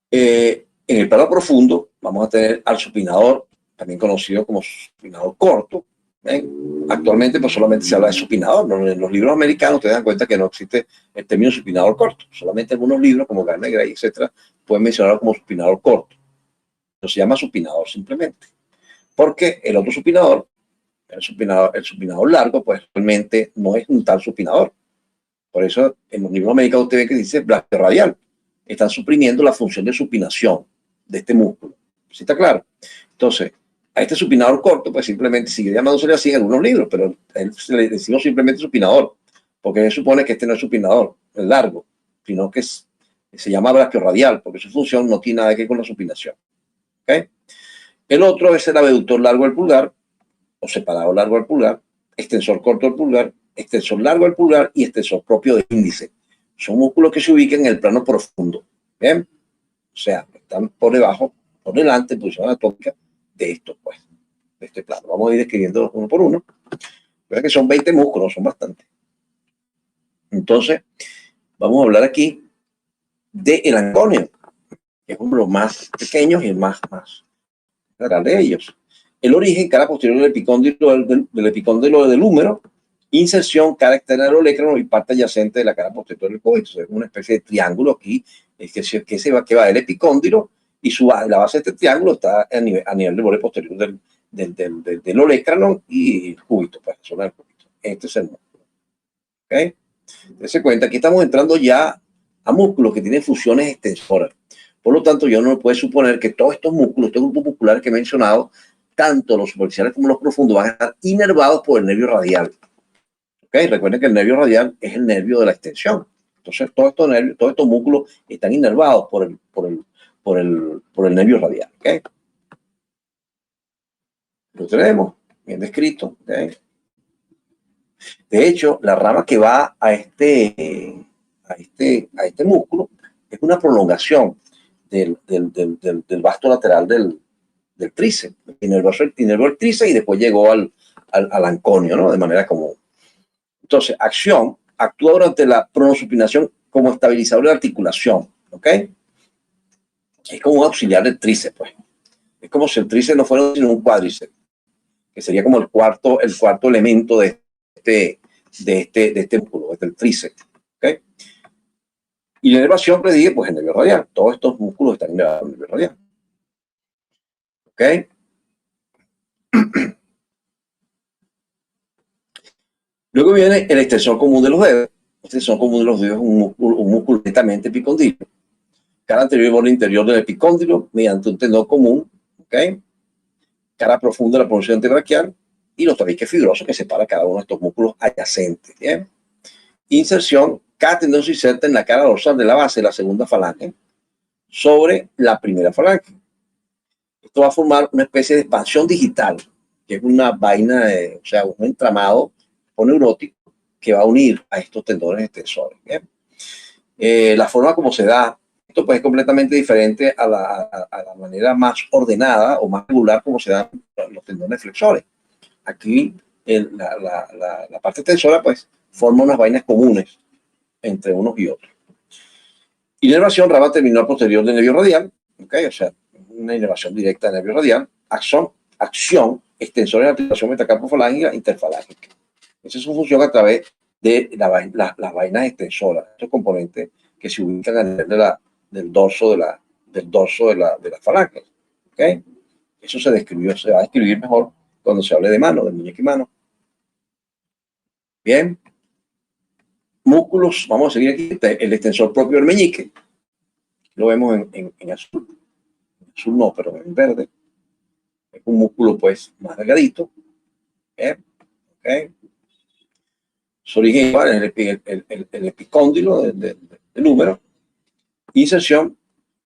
Speaker 1: En el plano profundo vamos a tener al supinador, también conocido como supinador corto. Actualmente pues solamente se habla de supinador. En los libros americanos te dan cuenta que no existe el término supinador corto. Solamente algunos libros como Garner Gray, etcétera, pueden mencionarlo como supinador corto. Pero se llama supinador simplemente. Porque el otro supinador, el supinador largo, pues realmente no es un tal supinador. Por eso en los libros americanos usted ve que dice braquio radial. Están suprimiendo la función de supinación de este músculo. ¿Sí está claro? Entonces, a este supinador corto, pues simplemente sigue llamándosele así en algunos libros, pero le decimos simplemente supinador, porque se supone que este no es supinador, es largo, sino que se llama braquio radial, porque su función no tiene nada que ver con la supinación. ¿Okay? El otro es el abductor largo del pulgar, o separado largo del pulgar, extensor corto del pulgar, extensor largo del pulgar y extensor propio del índice. Son músculos que se ubican en el plano profundo. ¿Bien? O sea, están por debajo, por delante, en posición anatómica de estos, pues, de este plano. Vamos a ir describiendo uno por uno. Vean que son 20 músculos, son bastantes. Entonces, vamos a hablar aquí del anconio, que es uno de los más pequeños y el más grande de ellos. El origen, cara posterior del epicóndilo del húmero, inserción, cara externa del olecrano y parte adyacente de la cara posterior del cúbito. Es una especie de triángulo aquí, que va del epicóndilo y la base de este triángulo está a nivel del borde posterior del olecrano y el cúbito, pues, la zona del cúbito. Este es el músculo. ¿Okay? Dense cuenta, aquí estamos entrando ya a músculos que tienen funciones extensoras. Por lo tanto, yo no puedo suponer que todos estos músculos, estos grupos musculares que he mencionado, tanto los superficiales como los profundos, van a estar inervados por el nervio radial. ¿Okay? Recuerden que el nervio radial es el nervio de la extensión. Entonces, todos estos músculos están inervados por por el nervio radial. ¿Okay? Lo tenemos bien descrito. ¿Okay? De hecho, la rama que va a este músculo es una prolongación del vasto lateral del tríceps. Inervó el tríceps y después llegó al anconio, ¿no? De manera común. Entonces, acción actúa durante la pronosupinación como estabilizador de articulación. ¿Ok? Es como un auxiliar del tríceps, pues. Es como si el tríceps no fuera sino un cuádriceps, que sería como el cuarto elemento de este músculo, el tríceps. ¿Okay? Y la inervación predije, pues, el nervio radial. Todos estos músculos están inervados en el nervio radial. ¿Ok? Luego viene el extensor común de los dedos. El extensor común de los dedos es un músculo netamente epicondilo. Cara anterior y borde interior del epicóndilo mediante un tendón común. ¿Ok? Cara profunda de la pronunciación antebraquial y los tabiques fibrosos que separa cada uno de estos músculos adyacentes. ¿Bien? Inserción. Cada tendón se inserta en la cara dorsal de la base de la segunda falange sobre la primera falange. Esto va a formar una especie de expansión digital, que es una vaina, o sea, un entramado neurótico que va a unir a estos tendones extensores. ¿Bien? La forma como se da esto pues es completamente diferente a la manera más ordenada o más regular como se dan los tendones flexores. Aquí la parte extensora pues forma unas vainas comunes entre unos y otros. Inervación, rama terminal posterior del nervio radial, ¿okay? O sea, una inervación directa del nervio radial. Acción extensora de la articulación metacarpofalángica interfalángica. Esa es su función a través de las vainas extensoras, estos componentes que se ubican a nivel del dorso de la falange. ¿Okay? Eso se va a describir mejor cuando se hable de mano, de muñeca y mano. Bien. Músculos, vamos a seguir aquí, el extensor propio del meñique. Lo vemos en azul. En azul no, pero en verde. Es un músculo pues más delgadito. ¿Okay? Su origen igual es el epicóndilo del húmero. Inserción.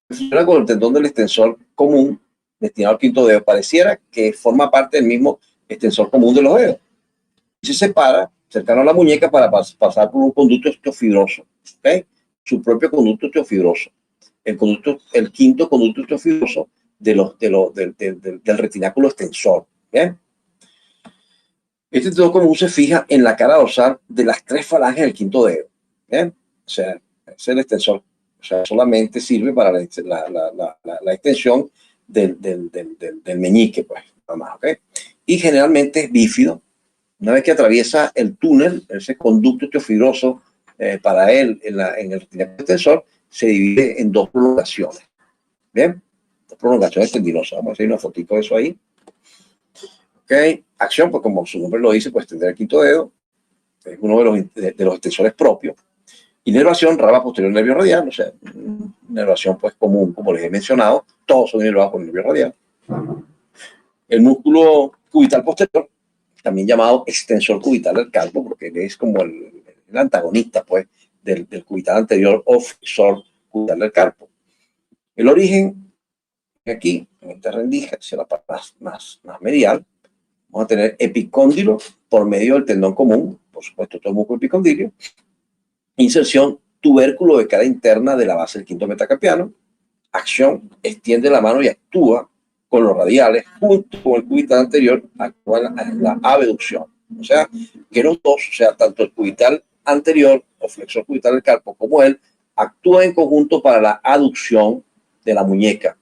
Speaker 1: Funciona con el tendón del extensor común destinado al quinto dedo. Pareciera que forma parte del mismo extensor común de los dedos. Y se separa cercano a la muñeca para pasar por un conducto osteofibroso. ¿Okay? Su propio conducto osteofibroso. El quinto conducto osteofibroso del retináculo extensor. ¿Bien? Este tendón común se fija en la cara dorsal de las tres falanges del quinto dedo. ¿Bien? O sea, es el extensor. O sea, solamente sirve para la extensión del meñique, pues, nada más, ¿ok? Y generalmente es bífido. Una vez que atraviesa el túnel, ese conducto osteofibroso, para él, en el retináculo extensor, se divide en dos prolongaciones. ¿Bien? Dos prolongaciones tendinosas. Vamos a hacer una fotito de eso ahí. ¿Ok? Acción, pues como su nombre lo dice, pues tendrá el quinto dedo. Es uno de los extensores propios. Inervación, rama posterior del nervio radial, o sea, inervación pues común, como les he mencionado, todos son inervados por el nervio radial. El músculo cubital posterior, también llamado extensor cubital del carpo, porque es como el antagonista pues del cubital anterior o flexor cubital del carpo. El origen, aquí, en esta rendija, hacia la parte más medial, vamos a tener epicóndilo por medio del tendón común, por supuesto todo el músculo epicondilio. Inserción, tubérculo de cara interna de la base del quinto metacarpiano. Acción, extiende la mano y actúa con los radiales junto con el cubital anterior, actúa la abducción. O sea, que los dos, o sea, tanto el cubital anterior o flexor cubital del carpo como él, actúan en conjunto para la aducción de la muñeca,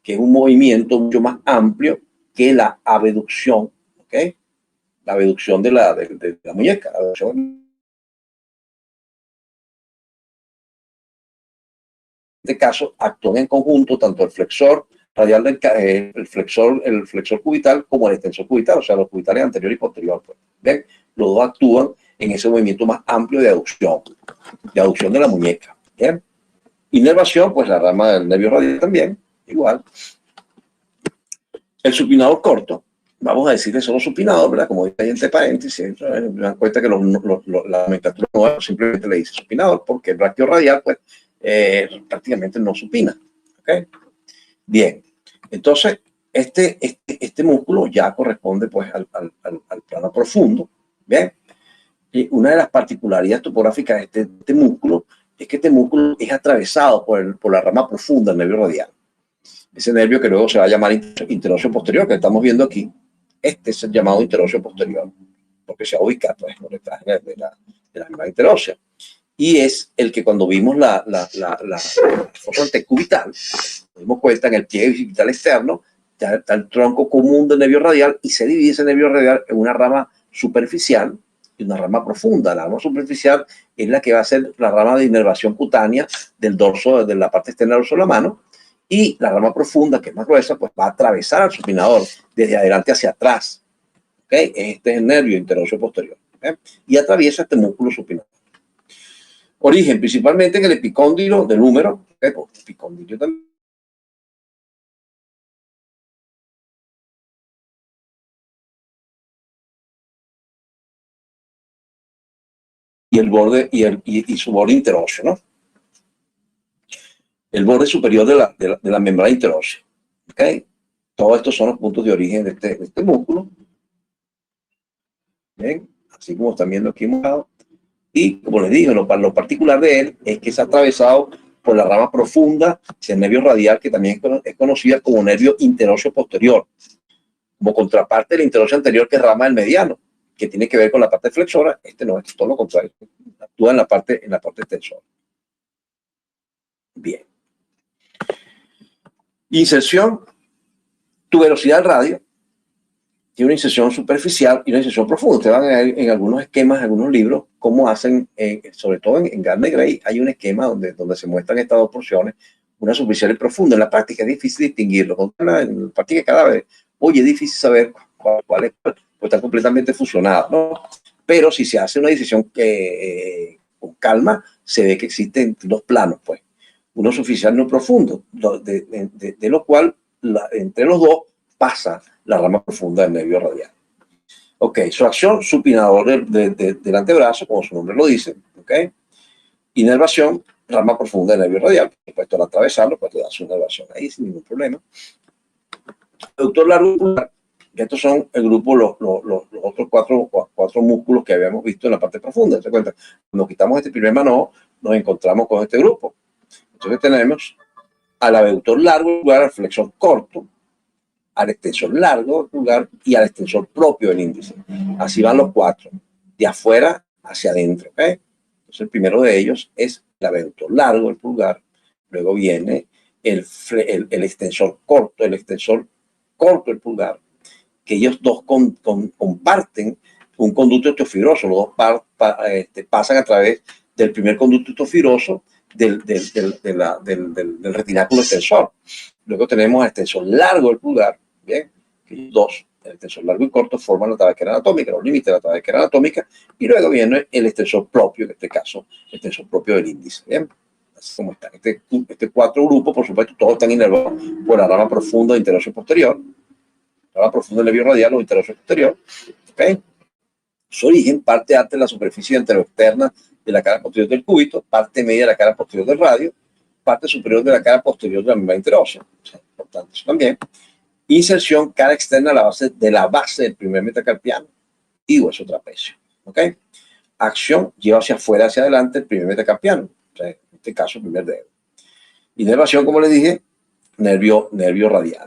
Speaker 1: que es un movimiento mucho más amplio que la abducción, ¿ok? La abducción de la muñeca, la abducción. En este caso actúan en conjunto tanto el flexor radial el flexor cubital como el extensor cubital, o sea, los cubitales anterior y posterior. Pues. ¿Ven? Los dos actúan en ese movimiento más amplio de aducción de la muñeca. ¿Bien? Inervación, pues la rama del nervio radial también, igual. El supinador corto, vamos a decirle solo supinador, ¿verdad? Como dice ahí entre paréntesis, me dan cuenta que la nomenclatura nueva simplemente le dice supinador, porque el braquio radial, pues, prácticamente no supina. ¿Okay? Bien, entonces este músculo ya corresponde pues al plano profundo. Bien, y una de las particularidades topográficas de este músculo es que este músculo es atravesado por la rama profunda del nervio radial. Ese nervio que luego se va a llamar interóseo posterior, que estamos viendo aquí, este es el llamado interóseo posterior, porque se ubica pues, por detrás de la misma interósea. Y es el que cuando vimos la fosa antecubital, nos dimos cuenta en el pie bicipital externo, está el tronco común del nervio radial y se divide ese nervio radial en una rama superficial y una rama profunda. La rama superficial es la que va a ser la rama de inervación cutánea del dorso, de la parte externa del dorso de la mano, y la rama profunda, que es más gruesa, pues va a atravesar al supinador desde adelante hacia atrás. ¿Okay? Este es el nervio interóseo posterior. ¿Okay? Y atraviesa este músculo supinador. Origen principalmente en el epicóndilo del húmero. ¿Okay? Pues, epicóndilo también. Y el borde y su borde interóseo, ¿no? El borde superior de la membrana interósea. ¿Okay? Todos estos son los puntos de origen de este músculo. ¿Bien? Así como están viendo aquí mojado. Y como les dije, lo particular de él es que es atravesado por la rama profunda del nervio radial, que también es conocida como nervio interóseo posterior, como contraparte del interóseo anterior, que es rama del mediano, que tiene que ver con la parte flexora. Este no, es todo lo contrario, actúa en la parte extensora. Bien. Inserción, tuberosidad del radio. Tiene una inserción superficial y una inserción profunda. Ustedes van a ver en algunos esquemas, en algunos libros, cómo hacen, sobre todo en Gardner Gray, hay un esquema donde se muestran estas dos porciones, una superficial y profunda. En la práctica es difícil distinguirlo. En la práctica cada vez, oye, es difícil saber cuál es, pues están completamente fusionadas, ¿no? Pero si se hace una decisión con calma, se ve que existen dos planos, pues. Uno superficial y uno profundo, de lo cual entre los dos pasa la rama profunda del nervio radial. Ok, su acción supinador del antebrazo, como su nombre lo dice. Ok, inervación, rama profunda del nervio radial. Puesto al atravesarlo, pues te da su inervación ahí sin ningún problema. Aductor largo pulgar, estos son el grupo, los otros cuatro músculos que habíamos visto en la parte profunda. ¿Se cuenta? Cuando quitamos este primer manojo, nos encontramos con este grupo. Entonces tenemos al abductor largo pulgar, al flexor corto, al extensor largo del pulgar y al extensor propio del índice. Así van los cuatro, de afuera hacia adentro. ¿Okay? Entonces el primero de ellos es el abductor largo del pulgar, luego viene el extensor corto del pulgar, que ellos dos comparten un conducto osteofibroso. Los dos pasan a través del primer conducto osteofibroso del retináculo extensor. Luego tenemos el extensor largo del pulgar, bien, que dos, el extensor largo y corto, forman la tabaquera anatómica, los límites de la tabaquera anatómica, y luego viene el extensor propio, en este caso, el extensor propio del índice, bien. Así como están. Este cuatro grupos, por supuesto, todos están inervados por la rama profunda de interóseo posterior, la rama profunda del nervio radial o interóseo posterior, ¿ok? Su origen, parte alta de la superficie anteroexterna de la cara posterior del cúbito, parte media de la cara posterior del radio, parte superior de la cara posterior de la membrana interósea. O sea, importante eso también. Inserción, cara externa de la base del primer metacarpiano y hueso trapecio. ¿Ok? Acción, lleva hacia afuera, hacia adelante el primer metacarpiano. O sea, en este caso, el primer dedo. Inervación, como le dije, nervio radial.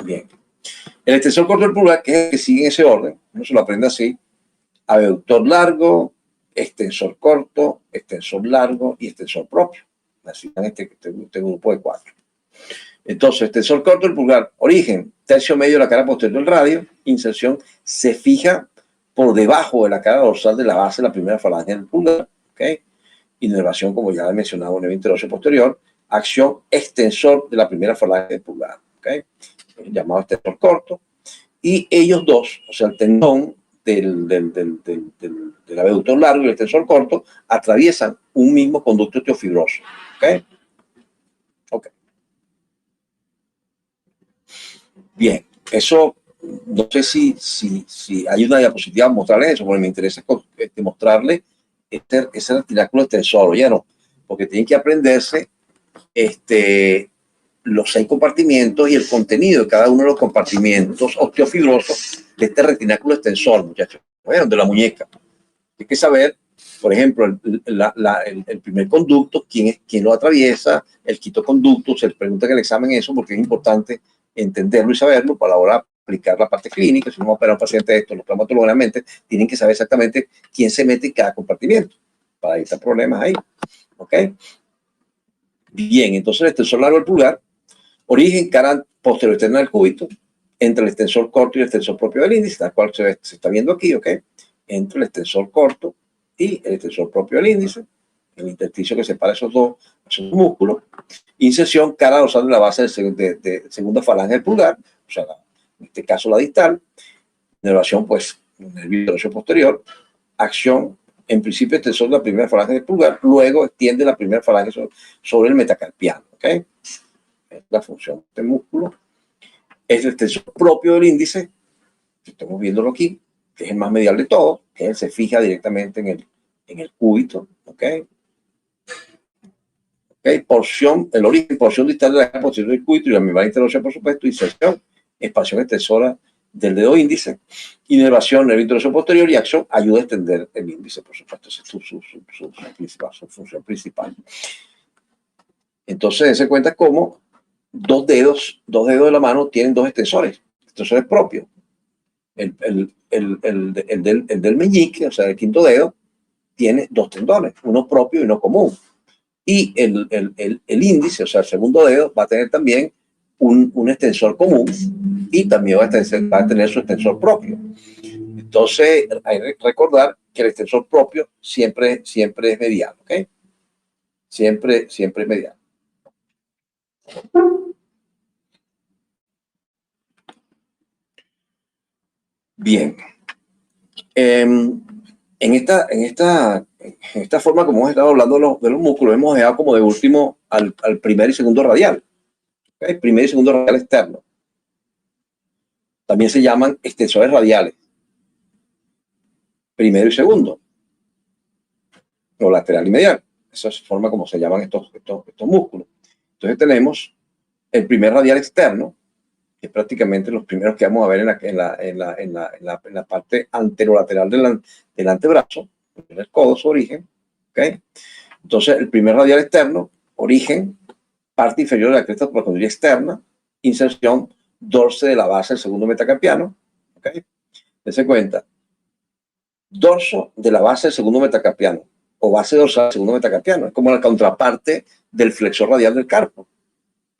Speaker 1: Bien. El extensor corto del pulgar, que es el que sigue en ese orden, uno se lo aprende así: abductor largo, extensor corto, extensor largo y extensor propio. Así en este grupo de cuatro. Entonces, extensor corto del pulgar, origen, tercio medio de la cara posterior del radio, inserción, se fija por debajo de la cara dorsal de la base de la primera falange del pulgar. ¿Okay? Inervación, como ya he mencionado, nervio interóseo posterior, acción, extensor de la primera falange del pulgar. ¿Okay? Llamado extensor corto. Y ellos dos, o sea, el tendón del abductor largo y el extensor corto, atraviesan un mismo conducto osteofibroso. ¿Ok? Ok. Bien, eso, no sé si hay una diapositiva a mostrarles eso, porque me interesa mostrarles ese retináculo extensor, ¿ya no? Porque tienen que aprenderse los 6 compartimientos y el contenido de cada uno de los compartimientos osteofibrosos de este retináculo extensor, muchachos, bueno, de la muñeca. Hay que saber, por ejemplo, el primer conducto, quién lo atraviesa, el quinto conducto. Se les pregunta en el examen eso porque es importante entenderlo y saberlo para ahora aplicar la parte clínica. Si vamos a operar a un paciente de esto, los traumatológicamente tienen que saber exactamente quién se mete en cada compartimiento para evitar problemas ahí. ¿Ok? Bien, entonces el extensor largo del pulgar, origen, cara posterior externa del cúbito, entre el extensor corto y el extensor propio del índice, tal cual se está viendo aquí, ¿ok? Entre el extensor corto y el extensor propio del índice, el intersticio que separa esos dos músculos, inserción cara dorsal de la base de segunda falange del pulgar, o sea, en este caso la distal, inervación, pues, nervio dorsal posterior, acción, en principio extensor de la primera falange del pulgar, luego extiende la primera falange sobre el metacarpiano, ¿ok? Es la función del músculo. Es el extensor propio del índice, estamos viéndolo aquí, que es el más medial de todos, que él se fija directamente en el cúbito, ¿ok? ¿Ok? Porción, el origen, porción distal de la posterior del cúbito y la membrana interósea, por supuesto, inserción, expansión extensora del dedo índice, inervación, nervio interóseo posterior y acción, ayuda a extender el índice, por supuesto. Esa es su función principal. Entonces, se cuenta como dos dedos de la mano tienen dos extensores propios. El del meñique, o sea, el quinto dedo, tiene dos tendones, uno propio y uno común. Y el índice, o sea, el segundo dedo, va a tener también un extensor común y también va a tener su extensor propio. Entonces, hay que recordar que el extensor propio siempre es mediano, ¿ok? Siempre es mediano. Bien. En esta forma, como hemos estado hablando de los músculos, hemos dejado como de último al primer y segundo radial. ¿Okay? Primer y segundo radial externo. También se llaman extensores radiales. Primero y segundo. O lateral y medial. Esa es la forma como se llaman estos músculos. Entonces tenemos el primer radial externo, que es prácticamente los primeros que vamos a ver en la parte anterolateral del antebrazo, en el codo, su origen. ¿Okay? Entonces, el primer radial externo, origen, parte inferior de la cresta procondiliar externa, inserción, dorso de la base del segundo metacarpiano. ¿Okay? Dense cuenta, dorso de la base del segundo metacarpiano o base dorsal del segundo metacarpiano. Es como la contraparte del flexor radial del carpo.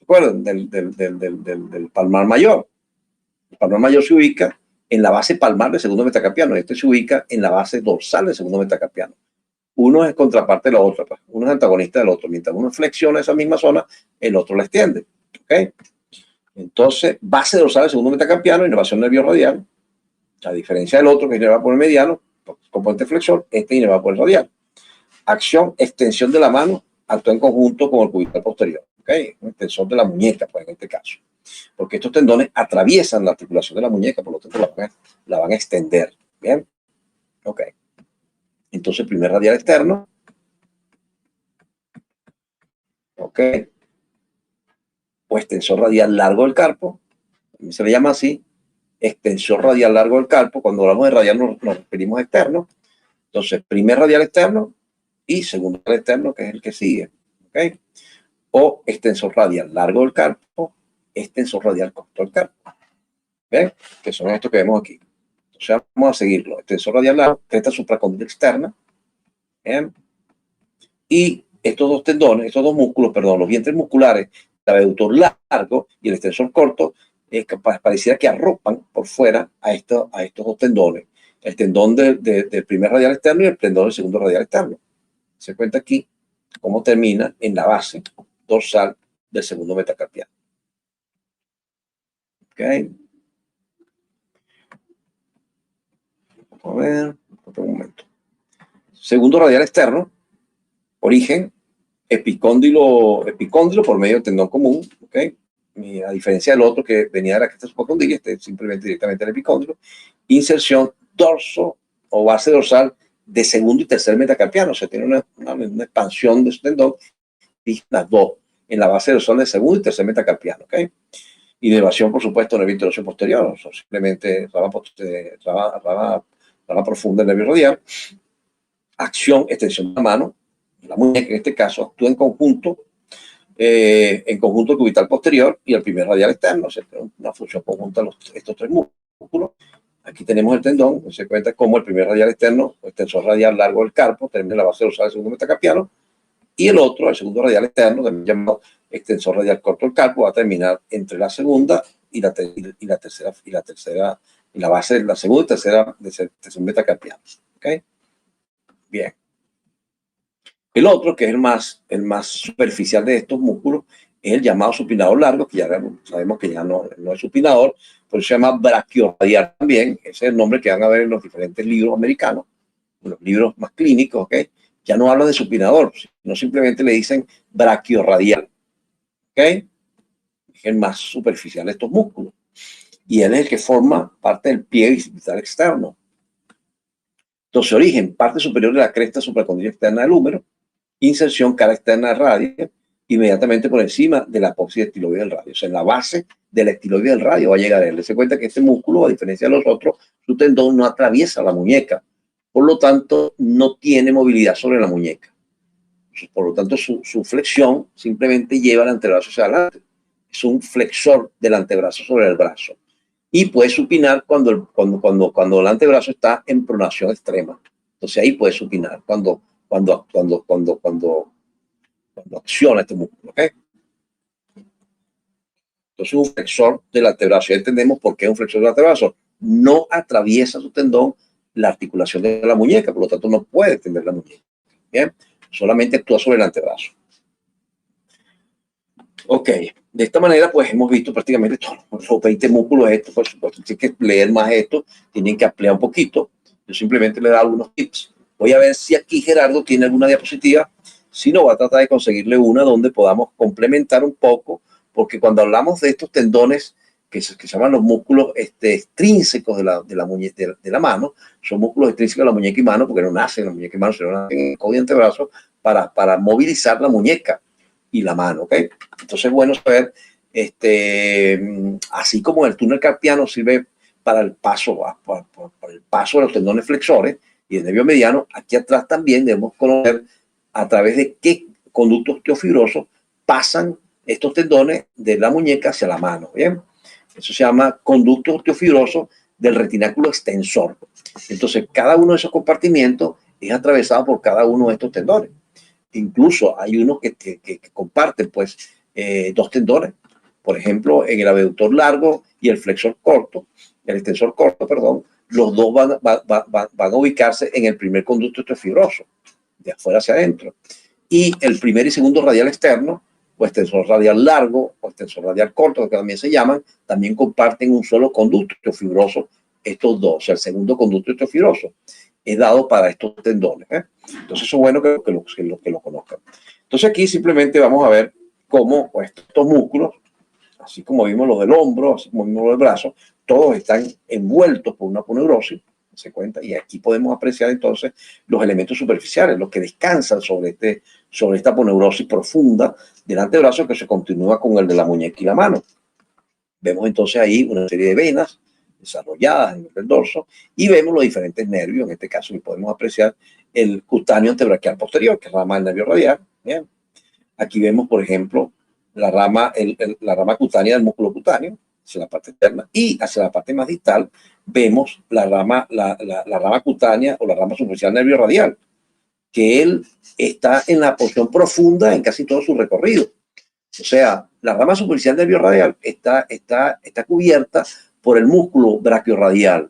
Speaker 1: ¿Recuerdan? Del palmar mayor. El palmar mayor se ubica en la base palmar del segundo metacarpiano. Este se ubica en la base dorsal del segundo metacarpiano. Uno es contraparte de la otra, pues. Uno es antagonista del otro. Mientras uno flexiona esa misma zona, el otro la extiende. ¿Okay? Entonces, base dorsal del segundo metacarpiano, inervación nervio radial. A diferencia del otro, que es inervado por el mediano, componente flexor, este inervado por el radial. Acción, extensión de la mano, actúa en conjunto con el cubital posterior. ¿Okay? Un extensor de la muñeca, pues en este caso. Porque estos tendones atraviesan la articulación de la muñeca, por lo tanto la van a extender. ¿Bien? Ok. Entonces, primer radial externo. Ok. O extensor radial largo del carpo. Se le llama así. Extensor radial largo del carpo. Cuando hablamos de radial nos referimos a externo. Entonces, primer radial externo y segundo radial externo, que es el que sigue. ¿Ok? O extensor radial largo del carpo, extensor radial corto del carpo. ¿Ven? Que son estos que vemos aquí. Entonces, vamos a seguirlo. Extensor radial largo, cresta supracondiliar externa. ¿Ven? Y estos dos tendones, estos dos músculos, perdón, los vientres musculares, el abductor largo y el extensor corto, pareciera que arropan por fuera a estos dos tendones. El tendón del primer radial externo y el tendón del segundo radial externo. Se cuenta aquí cómo termina en la base dorsal del segundo metacarpiano. Ok. A ver, otro momento. Segundo radial externo, origen, epicóndilo por medio del tendón común, ¿ok? A diferencia del otro que venía de la cresta supracondiliar, este simplemente directamente el epicóndilo. Inserción, dorso o base dorsal de segundo y tercer metacarpiano, o sea, tiene una expansión de su tendón, y las dos. en la base dorsal del segundo y tercer metacarpiano, ¿ok? Inervación, por supuesto, nervio interoseo posterior, o simplemente rama profunda del nervio radial. Acción, extensión de la mano, la muñeca en este caso actúa en conjunto cubital posterior y el primer radial externo, o sea, una función conjunta de estos tres músculos. Aquí tenemos el tendón, se cuenta como el primer radial externo, o extensor radial largo del carpo, termina en la base dorsal del segundo metacarpiano, y el otro, el segundo radial externo, también llamado extensor radial corto del carpo, va a terminar entre la segunda y la tercera, y la base de la segunda y tercera del metacarpiano. ¿Ok? Bien. El otro, que es el más superficial de estos músculos, es el llamado supinador largo, que ya sabemos que ya no es supinador, por eso se llama brachioradial también. Ese es el nombre que van a ver en los diferentes libros americanos, en los libros más clínicos, ¿ok? Ya no hablan de supinador, sino simplemente le dicen brachioradial, ¿ok? Es el más superficial de estos músculos. Y él es el que forma parte del pie bicipital externo. Entonces, origen, parte superior de la cresta supracondiliar externa del húmero, inserción cara externa del radio, inmediatamente por encima de la apófisis estiloide del radio. O sea, en la base del estiloide del radio va a llegar él. Se cuenta que este músculo, a diferencia de los otros, su tendón no atraviesa la muñeca. Por lo tanto, no tiene movilidad sobre la muñeca. Por lo tanto, su flexión simplemente lleva el antebrazo hacia adelante. Es un flexor del antebrazo sobre el brazo. Y puede supinar cuando el antebrazo está en pronación extrema. Entonces ahí puede supinar cuando acciona este músculo, ¿ok? Entonces un flexor del antebrazo. Ya entendemos por qué es un flexor del antebrazo. No atraviesa su tendón la articulación de la muñeca, por lo tanto no puede tender la muñeca. Bien, solamente actúa sobre el antebrazo. Ok, de esta manera pues hemos visto prácticamente todos los 20 músculos estos. Por supuesto, si tienen que leer más esto, tienen que ampliar un poquito. Yo simplemente le he dado algunos tips. Voy a ver si aquí Gerardo tiene alguna diapositiva. Si no, voy a tratar de conseguirle una donde podamos complementar un poco, porque cuando hablamos de estos tendones que se llaman los músculos extrínsecos de la mano, son músculos extrínsecos de la muñeca y mano, porque no nacen en la muñeca y mano, sino nacen en el codo y antebrazo para movilizar la muñeca y la mano, ¿ok? Entonces es bueno saber, así como el túnel carpiano sirve para el paso, para el paso de los tendones flexores y el nervio mediano, aquí atrás también debemos conocer a través de qué conductos osteofibrosos pasan estos tendones de la muñeca hacia la mano, ¿bien? Eso se llama conducto osteofibroso del retináculo extensor. Entonces, cada uno de esos compartimientos es atravesado por cada uno de estos tendones. Incluso hay unos que comparten pues dos tendones. Por ejemplo, en el abductor largo y el flexor corto, el extensor corto, perdón, los dos van a ubicarse en el primer conducto osteofibroso, de afuera hacia adentro. Y el primer y segundo radial externo, o extensor radial largo, o extensor radial corto, que también se llaman, también comparten un solo conducto osteofibroso, estos dos. O sea, el segundo conducto osteofibroso es dado para estos tendones, ¿eh? Entonces, eso es bueno que lo conozcan. Entonces, aquí simplemente vamos a ver cómo pues, estos músculos, así como vimos los del hombro, así como vimos los del brazo, todos están envueltos por una aponeurosis, se cuenta, y aquí podemos apreciar entonces los elementos superficiales, los que descansan sobre esta aponeurosis profunda del antebrazo que se continúa con el de la muñeca y la mano. Vemos entonces ahí una serie de venas desarrolladas en el dorso y vemos los diferentes nervios, en este caso que podemos apreciar el cutáneo antebraquial posterior, que es la rama del nervio radial. Bien. Aquí vemos, por ejemplo, la rama cutánea del músculo cutáneo, hacia la parte externa, y hacia la parte más distal vemos la rama cutánea o la rama superficial del nervio radial, que él está en la porción profunda en casi todo su recorrido. O sea, la rama superficial del nervio radial está cubierta por el músculo brachioradial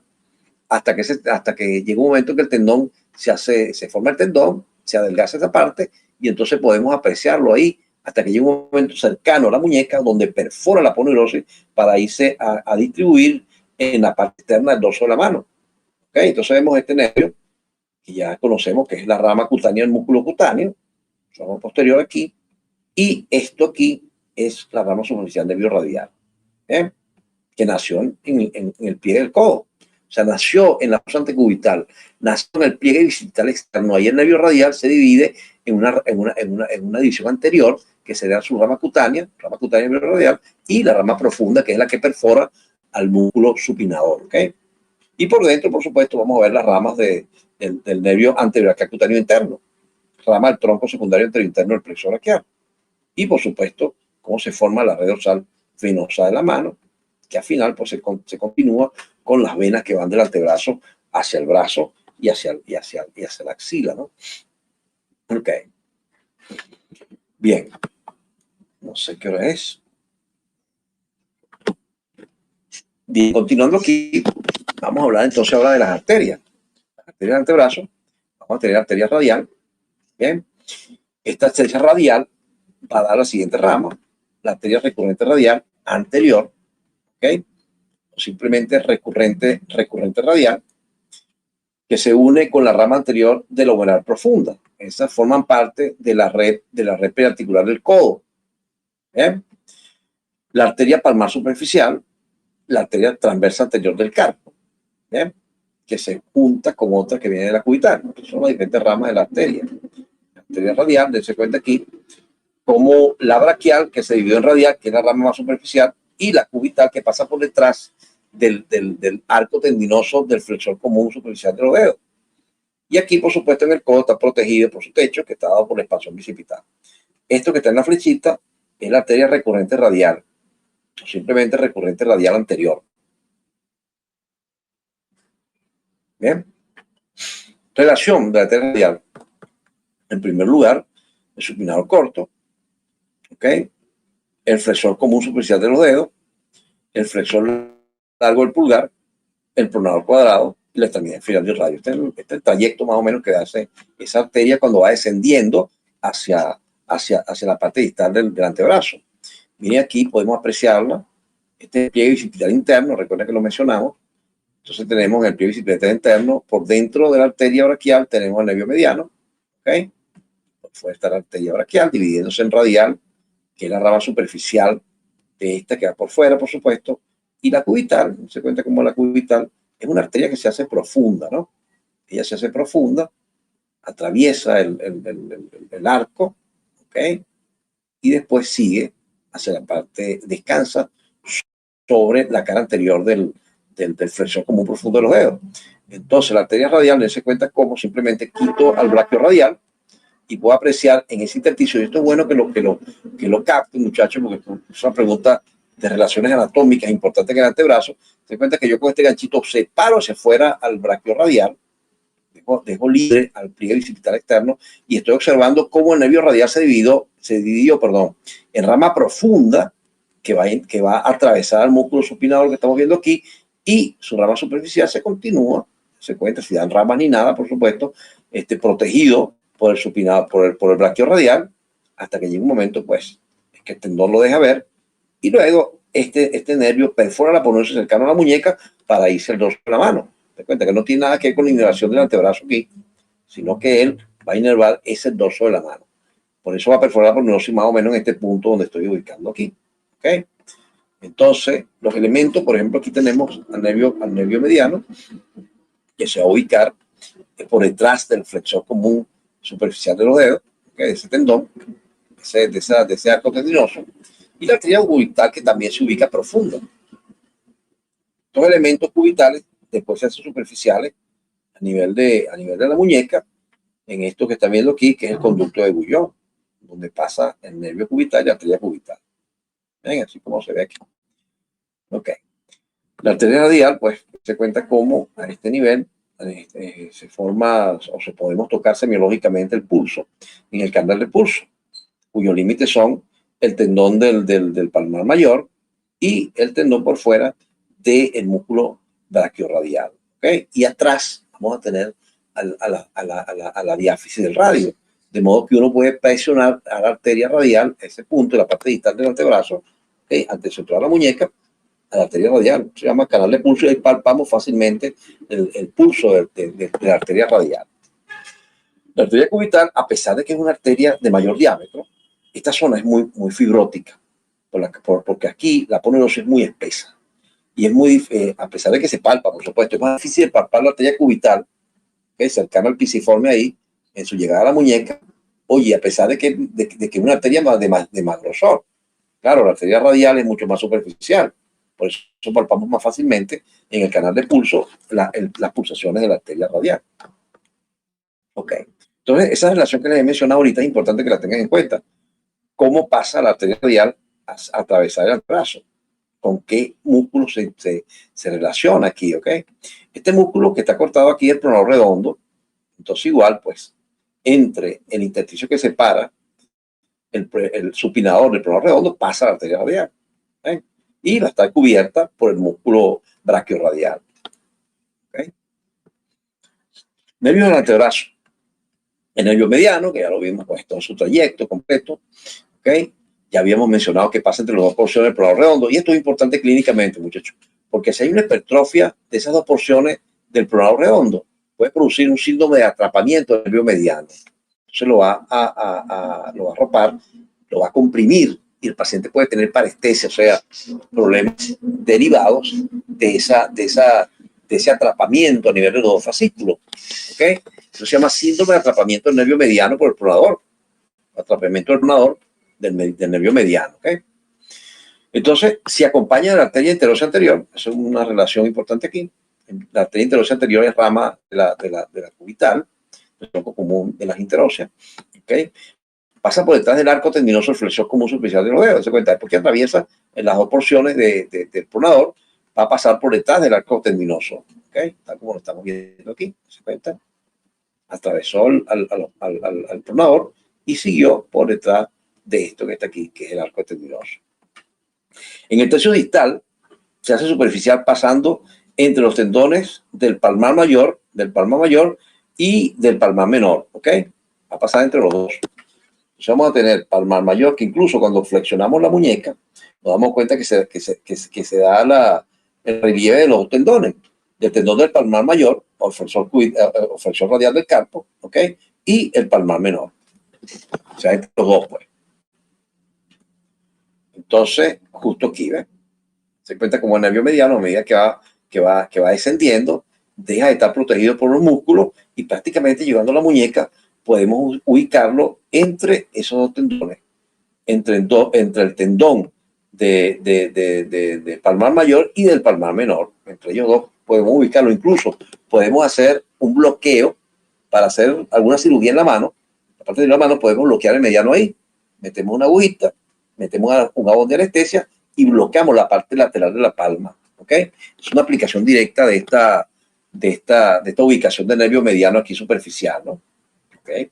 Speaker 1: hasta que llega un momento que el tendón se forma el tendón, se adelgaza esa parte y entonces podemos apreciarlo ahí hasta que llega un momento cercano a la muñeca donde perfora la aponeurosis para irse a distribuir en la parte externa del dorso de la mano. ¿Okay? Entonces vemos este nervio que ya conocemos que es la rama cutánea del músculo cutáneo, rama posterior aquí, y esto aquí es la rama superficial del nervio radial, ¿eh? Que nació en el pliegue del codo. O sea, nació en la fosa antecubital, nació en el pliegue bicipital externo. Ahí el nervio radial se divide en una división anterior, que sería su rama cutánea radial, y la rama profunda, que es la que perfora al músculo supinador, ¿ok? Y por dentro, por supuesto, vamos a ver las ramas del nervio antebraquial cutáneo interno, rama del tronco secundario anterointerno del plexo braquial. Y por supuesto, cómo se forma la red dorsal venosa de la mano, que al final pues, se continúa con las venas que van del antebrazo hacia el brazo y hacia la axila, ¿no? Ok. Bien. No sé qué hora es. Bien, continuando aquí, vamos a hablar entonces ahora de las arterias. Las arterias del antebrazo, vamos a tener arteria radial. Bien. Esta arteria radial va a dar la siguiente rama, la arteria recurrente radial anterior, ¿ok? O simplemente recurrente radial, que se une con la rama anterior de la humeral profunda. Esas forman parte de la red periarticular del codo. ¿Bien? La arteria palmar superficial, la arteria transversa anterior del carpo, ¿bien? Que se junta con otra que viene de la cubital. Son las diferentes ramas de la arteria. La arteria radial, dense cuenta aquí, como la braquial, que se dividió en radial, que es la rama más superficial, y la cubital, que pasa por detrás del arco tendinoso del flexor común superficial de los dedos. Y aquí, por supuesto, en el codo está protegido por su techo, que está dado por la expansión bicipital. Esto que está en la flechita es la arteria recurrente radial, o simplemente recurrente radial anterior. Bien. Relación de la arteria radial. En primer lugar, el supinador corto, ¿ok? El flexor común superficial de los dedos, el flexor largo del pulgar, el pronador cuadrado y la extremidad inferior del radio. Este es el trayecto más o menos que hace esa arteria cuando va descendiendo hacia la parte distal del antebrazo. Miren aquí, podemos apreciarla. Este es el pliegue bicipital interno, recuerden que lo mencionamos. Entonces tenemos el pliegue bicipital interno, por dentro de la arteria braquial tenemos el nervio mediano, ¿ok? Puede estar la arteria braquial dividiéndose en radial, que es la rama superficial de esta que va por fuera, por supuesto, y la cubital, se cuenta como la cubital, es una arteria que se hace profunda, ¿no? Ella se hace profunda, atraviesa el arco, ¿ok? Y después sigue hacia la parte, descansa sobre la cara anterior del flexor común profundo de los dedos. Entonces, la arteria radial, dense cuenta cómo simplemente quito al braquio radial y puedo apreciar en ese intersticio, y esto es bueno que lo capten, muchachos, porque es una pregunta de relaciones anatómicas importante en el antebrazo. Se cuenta que yo con este ganchito separo hacia afuera al braquio radial, dejo libre al pliegue bicipital externo y estoy observando cómo el nervio radial se dividió en rama profunda que va a atravesar el músculo supinador que estamos viendo aquí, y su rama superficial se continúa, se cuenta, si dan ramas ni nada, por supuesto, protegido por el supinador, por el braquio radial, hasta que llegue un momento, pues, que el tendón lo deja ver, y luego este nervio perfora la ponerse cercano a la muñeca para irse el dorso de la mano. Te cuenta que no tiene nada que ver con la inervación del antebrazo aquí, sino que él va a inervar ese dorso de la mano. Por eso va a perforar por neurosis más o menos en este punto donde estoy ubicando aquí. ¿Ok? Entonces, los elementos, por ejemplo, aquí tenemos al nervio mediano, que se va a ubicar por detrás del flexor común superficial de los dedos, ¿okay? De ese tendón, de ese arco tendinoso, y la arteria cubital, que también se ubica profunda. Estos elementos cubitales después se hacen superficiales a nivel de la muñeca, en esto que están viendo aquí, que es el conducto de Guillón, donde pasa el nervio cubital y la arteria cubital. Ven, así como se ve aquí. Ok. La arteria radial, pues, se cuenta como a este nivel se forma o se podemos tocar semiológicamente el pulso en el canal del pulso, cuyos límites son el tendón del palmar mayor y el tendón por fuera del músculo brachiorradial. ¿Okay? Y atrás vamos a tener a la diáfisis del radio, de modo que uno puede presionar a la arteria radial, ese punto, la parte distal del antebrazo, ¿okay? Ante el centro de la muñeca, a la arteria radial. Se llama canal de pulso y ahí palpamos fácilmente el pulso de la arteria radial. La arteria cubital, a pesar de que es una arteria de mayor diámetro, esta zona es muy fibrótica, porque aquí la aponeurose es muy espesa. Y es muy, a pesar de que se palpa, por supuesto, es más difícil de palpar la arteria cubital, ¿okay? Cercana al pisiforme ahí, en su llegada a la muñeca, Oye, a pesar de que una arteria de más grosor. Claro, la arteria radial es mucho más superficial. Por eso palpamos más fácilmente en el canal de pulso las pulsaciones de la arteria radial. Ok. Entonces, esa relación que les he mencionado ahorita es importante que la tengan en cuenta. ¿Cómo pasa la arteria radial a atravesar el antebrazo? ¿Con qué músculo se relaciona aquí? ¿Ok? Este músculo que está cortado aquí es el pronador redondo. Entonces, igual, pues, entre el intersticio que separa el supinador del pronador redondo pasa la arteria radial. ¿Okay? Y va a estar cubierta por el músculo brachiorradial. ¿Okay? Nervio del antebrazo. El nervio mediano, que ya lo vimos pues todo su trayecto completo. ¿Okay? Ya habíamos mencionado que pasa entre las dos porciones del pronador redondo. Y esto es importante clínicamente, muchachos. Porque si hay una hipertrofia de esas dos porciones del pronador redondo, puede producir un síndrome de atrapamiento del nervio mediano. Entonces lo va a ropar, lo va a comprimir y el paciente puede tener parestesia, o sea, problemas derivados de ese atrapamiento a nivel de los dos fascículos. ¿Okay? Eso se llama síndrome de atrapamiento del nervio mediano por el pronador. Atrapamiento del pronador del nervio mediano. ¿Okay? Entonces, si acompaña de la arteria interósea anterior, eso es una relación importante aquí. La arteria interósea anterior es rama de la cubital, el tronco común de las interóseas. ¿Okay? Pasa por detrás del arco tendinoso, el flexor común superficial de los dedos. ¿Se cuenta? Porque atraviesa en las dos porciones del pronador, va a pasar por detrás del arco tendinoso. ¿Okay? Tal como lo estamos viendo aquí. ¿Se cuenta? Atravesó al pronador y siguió por detrás de esto que está aquí, que es el arco tendinoso. En el tercio distal se hace superficial pasando entre los tendones del palmar mayor y del palmar menor. ¿Ok? Va a pasar entre los dos. Entonces vamos a tener palmar mayor, que incluso cuando flexionamos la muñeca, nos damos cuenta que se da el relieve de los tendones, del tendón del palmar mayor, o flexor radial del carpo, ¿ok? Y el palmar menor. O sea, entre los dos, pues. Entonces, justo aquí, ¿ves? Se cuenta como el nervio mediano, a medida que va descendiendo, deja de estar protegido por los músculos y prácticamente llegando a la muñeca, podemos ubicarlo entre esos dos tendones, entre el tendón de palmar mayor y del palmar menor. Entre ellos dos podemos ubicarlo. Incluso podemos hacer un bloqueo para hacer alguna cirugía en la mano. La parte de la mano podemos bloquear el mediano ahí. Metemos una agujita, metemos un jabón de anestesia y bloqueamos la parte lateral de la palma. ¿Ok? Es una aplicación directa de esta ubicación del nervio mediano aquí superficial, ¿no? ¿Okay?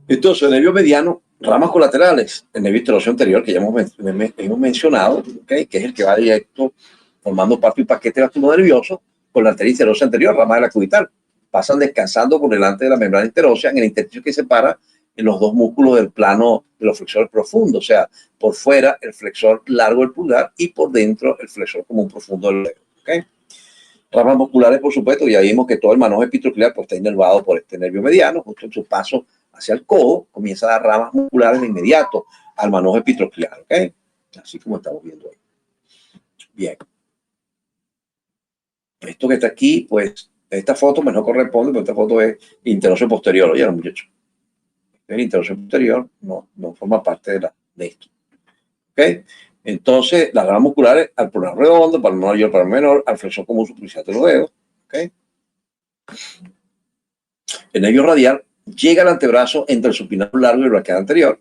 Speaker 1: Entonces, el nervio mediano, ramas colaterales, el nervio interóseo anterior, que ya hemos mencionado, ¿okay? Que es el que va directo formando parte del paquete vascular nervioso con la arteria interósea anterior, rama de la cubital. Pasan descansando por delante de la membrana interósea en el intersticio que separa en los dos músculos del plano de los flexores profundos, o sea, por fuera el flexor largo del pulgar y por dentro el flexor común profundo del dedo. ¿Okay? Ramas musculares, por supuesto, ya vimos que todo el manojo epicondrial pues, está inervado por este nervio mediano, justo en su paso hacia el codo, comienza a dar ramas musculares de inmediato al manojo epicondrial, ¿ok? Así como estamos viendo ahí. Bien. Esto que está aquí, pues, esta foto pues, no corresponde, porque esta foto es interóseo posterior, oye, muchachos. El interóseo posterior no forma parte de esto, ¿ok? Entonces, las ramas musculares al pronador redondo, palmar mayor, palmar menor, al flexor común superficial de los dedos. ¿Okay? El nervio radial llega al antebrazo entre el supinador largo y el braquial anterior.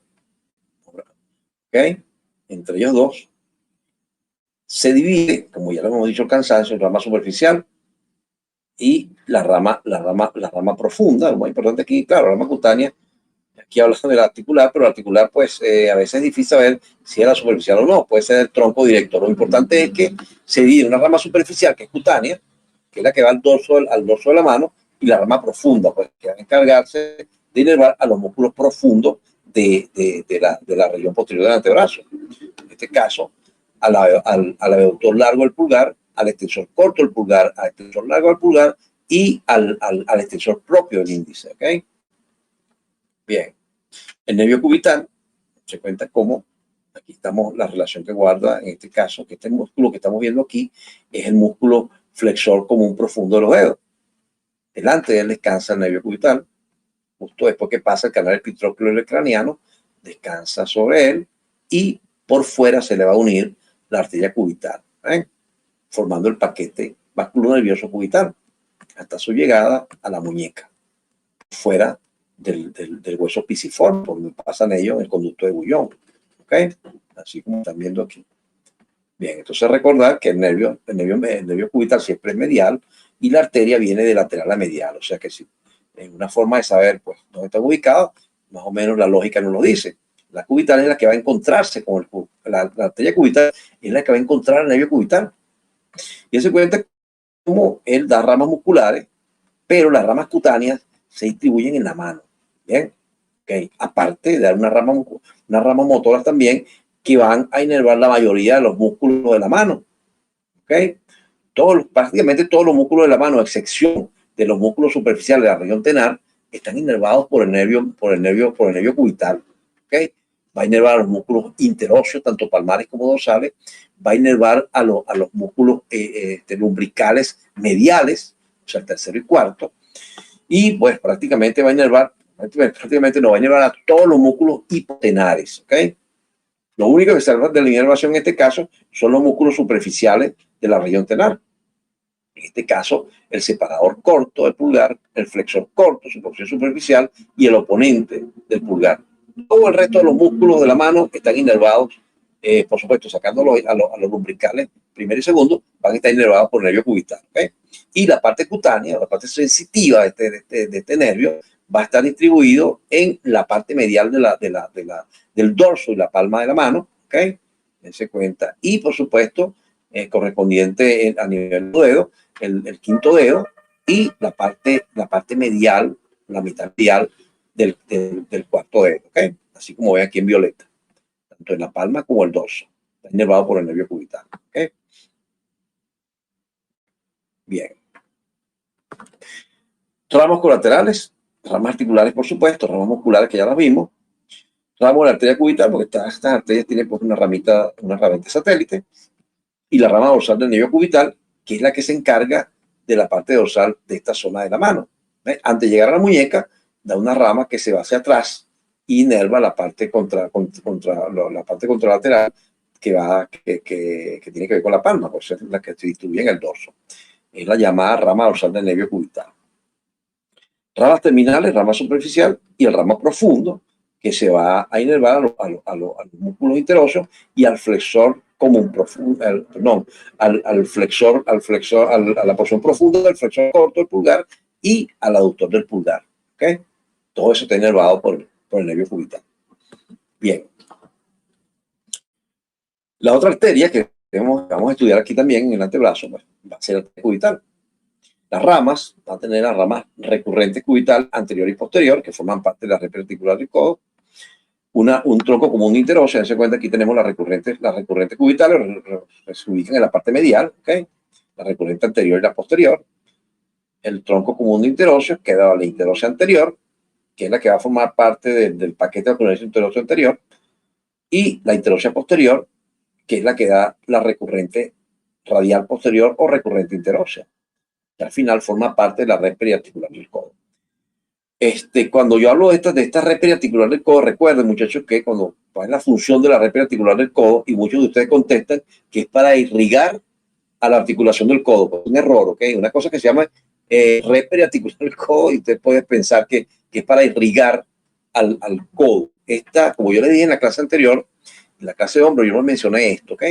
Speaker 1: ¿Okay? Entre ellos dos. Se divide, como ya lo hemos dicho, el cansancio, en rama superficial y la rama profunda. Lo más importante aquí, claro, la rama cutánea. Aquí hablamos del articular, pero el articular, pues, a veces es difícil saber si es la superficial o no. Puede ser el tronco directo. Lo importante es que se divide una rama superficial, que es cutánea, que es la que va al dorso de la mano, y la rama profunda, pues, que va a encargarse de inervar a los músculos profundos de la región posterior del antebrazo. En este caso, al abductor largo del pulgar, al extensor corto del pulgar, al extensor largo del pulgar y al extensor propio del índice. ¿Ok? Bien, el nervio cubital se cuenta como, aquí estamos la relación que guarda, en este caso, que este músculo que estamos viendo aquí es el músculo flexor común profundo de los dedos. Delante de él descansa el nervio cubital, justo después que pasa el canal epitróqueo craneano, descansa sobre él y por fuera se le va a unir la arteria cubital, formando el paquete vasculonervioso cubital hasta su llegada a la muñeca, fuera del hueso pisiforme, por donde pasan ellos en el conducto de Bouillon, ¿ok? Así como están viendo aquí. Bien, entonces recordar que el nervio cubital siempre es medial y la arteria viene de lateral a medial, o sea que si en una forma de saber pues dónde están ubicados, más o menos la lógica nos lo dice. La cubital es la que va a encontrarse con la arteria cubital, es la que va a encontrar el nervio cubital. Y se cuenta cómo él da ramas musculares, pero las ramas cutáneas se distribuyen en la mano. Bien, okay. Aparte de dar una rama motoras también que van a inervar la mayoría de los músculos de la mano. Okay. Prácticamente todos los músculos de la mano, a excepción de los músculos superficiales de la región tenar, están inervados por el nervio cubital. Okay. Va a inervar a los músculos interóseos, tanto palmares como dorsales, va a inervar a los músculos lumbricales mediales, o sea, el tercero y cuarto, y pues prácticamente va a inervar a todos los músculos hipotenares, ¿ok? Lo único que se salva de la inervación en este caso son los músculos superficiales de la región tenar. En este caso, el separador corto del pulgar, el flexor corto, su porción superficial, y el oponente del pulgar. Todo el resto de los músculos de la mano están inervados, por supuesto, sacándolo a los lumbricales primero y segundo, van a estar inervados por el nervio cubital. ¿Okay? Y la parte cutánea, la parte sensitiva de este nervio, va a estar distribuido en la parte medial del dorso y la palma de la mano. ¿Okay? Dense cuenta. Y, por supuesto, correspondiente a nivel del dedo, el quinto dedo y la parte medial, la mitad medial del cuarto dedo, ¿okay? Así como ven aquí en violeta, tanto en la palma como el dorso, está inervado por el nervio cubital. ¿Okay? Bien. Ramas colaterales, ramas articulares, por supuesto, ramas musculares que ya las vimos, ramo de la arteria cubital, porque estas arterias tienen pues una ramita satélite, y la rama dorsal del nervio cubital, que es la que se encarga de la parte dorsal de esta zona de la mano. ¿Ves? Antes de llegar a la muñeca, da una rama que se va hacia atrás y inerva la parte la parte contralateral que tiene que ver con la palma, por ser la que se distribuye en el dorso. Es la llamada rama dorsal del nervio cubital. Ramas terminales, rama superficial y el ramo profundo, que se va a inervar a los músculos interóseos y al flexor común profundo, a la porción profunda del flexor corto del pulgar y al aductor del pulgar. ¿Okay? Todo eso está inervado por el nervio cubital. Bien. La otra arteria que vamos a estudiar aquí también en el antebrazo va a ser la arteria cubital. Las ramas van a tener las ramas recurrentes cubital anterior y posterior, que forman parte de la red articular del codo. Un tronco común interóseo, dense cuenta, aquí tenemos las recurrentes cubitales, se ubican en la parte medial, ¿okay? La recurrente anterior y la posterior. El tronco común de interóseo queda la interósea anterior, que es la que va a formar parte del paquete de la interóseo anterior, y la interósea posterior, que es la que da la recurrente radial posterior o recurrente interósea, que al final forma parte de la red periarticular del codo. Cuando yo hablo de esta red periarticular del codo, recuerden, muchachos, que cuando es la función de la red periarticular del codo, y muchos de ustedes contestan que es para irrigar a la articulación del codo, pues es un error, ¿ok? Una cosa que se llama red periarticular del codo, y usted puede pensar que es para irrigar al codo. Como yo le dije en la clase anterior, en la clase de hombro, yo no mencioné esto, ¿ok?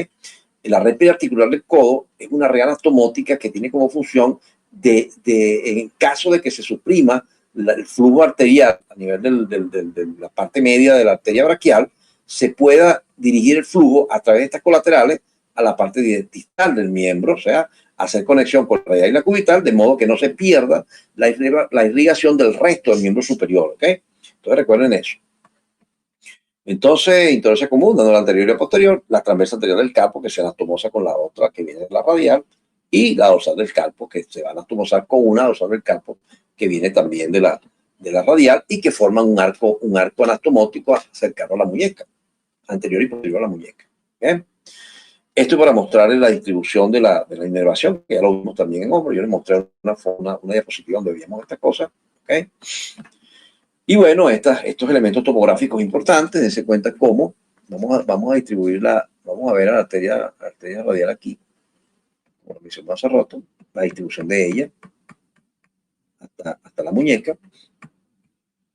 Speaker 1: La red periarticular del codo es una red anastomótica que tiene como función en caso de que se suprima el flujo arterial a nivel de la parte media de la arteria braquial, se pueda dirigir el flujo a través de estas colaterales a la parte distal del miembro, o sea, hacer conexión con la radial y la cubital, de modo que no se pierda la irrigación del resto del miembro superior, ¿ok? Entonces recuerden eso. Entonces, interósea común, dando la anterior y la posterior, la transversa anterior del carpo, que se anastomosa con la otra que viene de la radial, y la dorsal del carpo, que se va a anastomosar con una dorsal del carpo que viene también de la radial y que forman un arco anastomótico cercano a la muñeca, anterior y posterior a la muñeca. ¿Bien? Esto es para mostrarles la distribución de la inervación, que ya lo vimos también en hombro. Yo les mostré una diapositiva donde veíamos estas cosas. ¿Okay? Y bueno, estos elementos topográficos importantes, dense cuenta cómo vamos a distribuir vamos a ver a la arteria radial aquí, como lo mencionamos hace rato, la distribución de ella hasta la muñeca,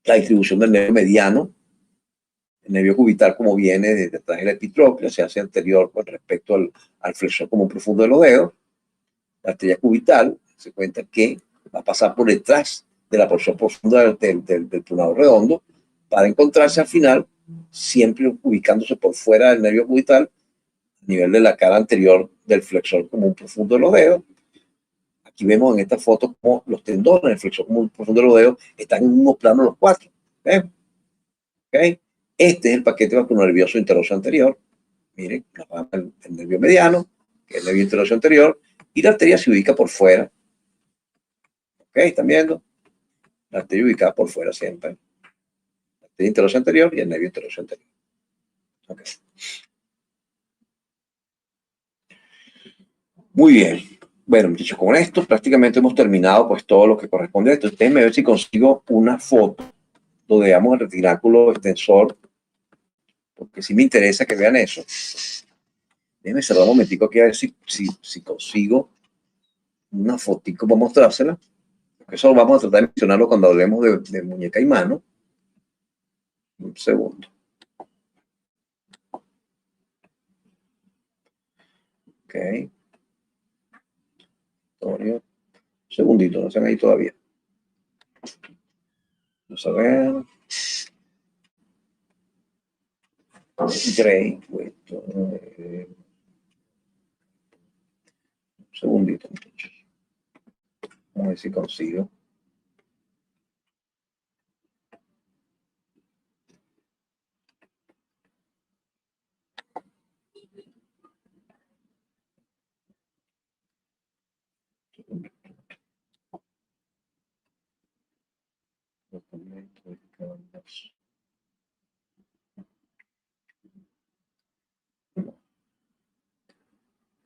Speaker 1: la distribución del nervio mediano, el nervio cubital como viene desde atrás de la epitropia, se hace anterior con respecto al flexor común profundo de los dedos, la arteria cubital, se cuenta que va a pasar por detrás de la porción profunda del pronado redondo para encontrarse al final, siempre ubicándose por fuera del nervio cubital, a nivel de la cara anterior del flexor común profundo de los dedos. Aquí vemos en esta foto como los tendones del flexor común profundo de los dedos están en un plano los cuatro. ¿Okay? Este es el paquete vacuonervioso interoso anterior. Miren, el nervio mediano, que es el nervio interoso anterior, y la arteria se ubica por fuera. ¿Ok? ¿Están viendo? La arteria ubicada por fuera siempre. La arteria interoso anterior y el nervio interoso anterior. ¿Ok? Muy bien. Bueno, muchachos, con esto prácticamente hemos terminado pues todo lo que corresponde a esto. Ustedes me ven si consigo una foto donde veamos el retináculo extensor, porque sí me interesa que vean eso. Déjenme cerrar un momentico aquí a ver si consigo una fotico para mostrársela. Eso vamos a tratar de mencionarlo cuando hablemos de muñeca y mano. Un segundo. Ok. Un segundito, no están ahí todavía. Vamos a ver. Great. Un segundito, muchachos. Vamos a ver si consigo.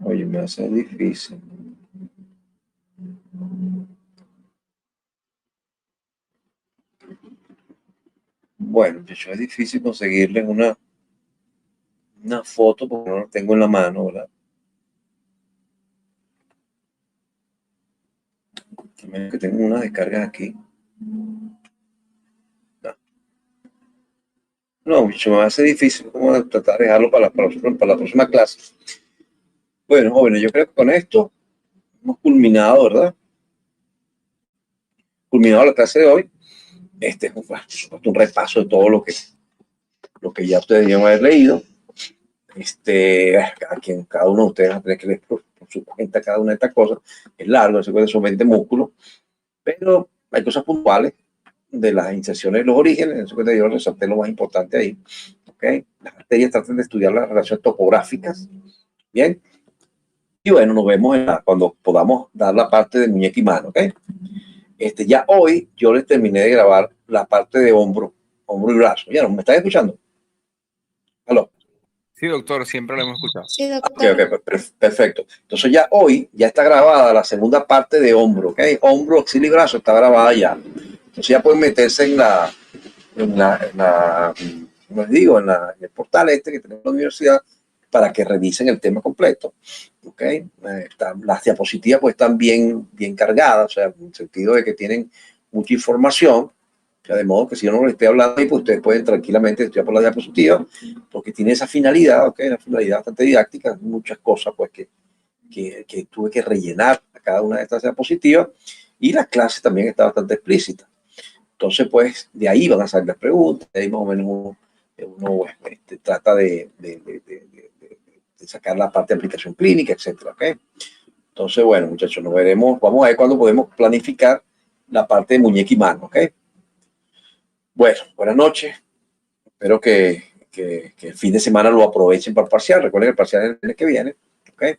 Speaker 1: Oye, me hace difícil. Bueno, de hecho es difícil conseguirles una foto porque no la tengo en la mano, ¿verdad? A menos que tengo una descarga aquí. No, mucho me hace difícil. Vamos a tratar de dejarlo para la próxima clase. Bueno, jóvenes, yo creo que con esto hemos culminado, ¿verdad? Culminado la clase de hoy. Este es un repaso de todo lo que ya ustedes deben haber leído. Cada uno de ustedes va a tener que leer por su cuenta cada una de estas cosas. Es largo, son 20 músculos, pero hay cosas puntuales de las inserciones y los orígenes. En su cuenta yo resalté lo más importante ahí. ¿Okay? Las arterias tratan de estudiar las relaciones topográficas. Bien. Y bueno, nos vemos cuando podamos dar la parte de muñeca y mano. ¿Okay? Ya hoy yo les terminé de grabar la parte de hombro y brazo. ¿Ya no me están escuchando? ¿Aló?
Speaker 2: Sí, doctor, siempre lo hemos escuchado.
Speaker 3: Sí, doctor.
Speaker 1: Ok, perfecto. Entonces ya hoy ya está grabada la segunda parte de hombro, ¿ok? Hombro, axila y brazo está grabada ya. Entonces ya pueden meterse como les digo, en el portal que tenemos en la universidad para que revisen el tema completo, ¿ok? Las diapositivas pues están bien cargadas, o sea, en el sentido de que tienen mucha información. O sea, de modo que si yo no les estoy hablando ahí, pues ustedes pueden tranquilamente estudiar por la diapositiva, porque tiene esa finalidad, ¿ok? Una finalidad bastante didáctica, muchas cosas pues que tuve que rellenar a cada una de estas diapositivas, y la clase también está bastante explícita. Entonces, pues, de ahí van a salir las preguntas, de ahí más o menos uno trata de sacar la parte de aplicación clínica, etcétera, ¿ok? Entonces, bueno, muchachos, nos veremos, vamos a ver cuándo podemos planificar la parte de muñeca y mano, ¿ok? Bueno, buenas noches. Espero que el fin de semana lo aprovechen para el parcial. Recuerden que el parcial es el que viene. ¿Okay?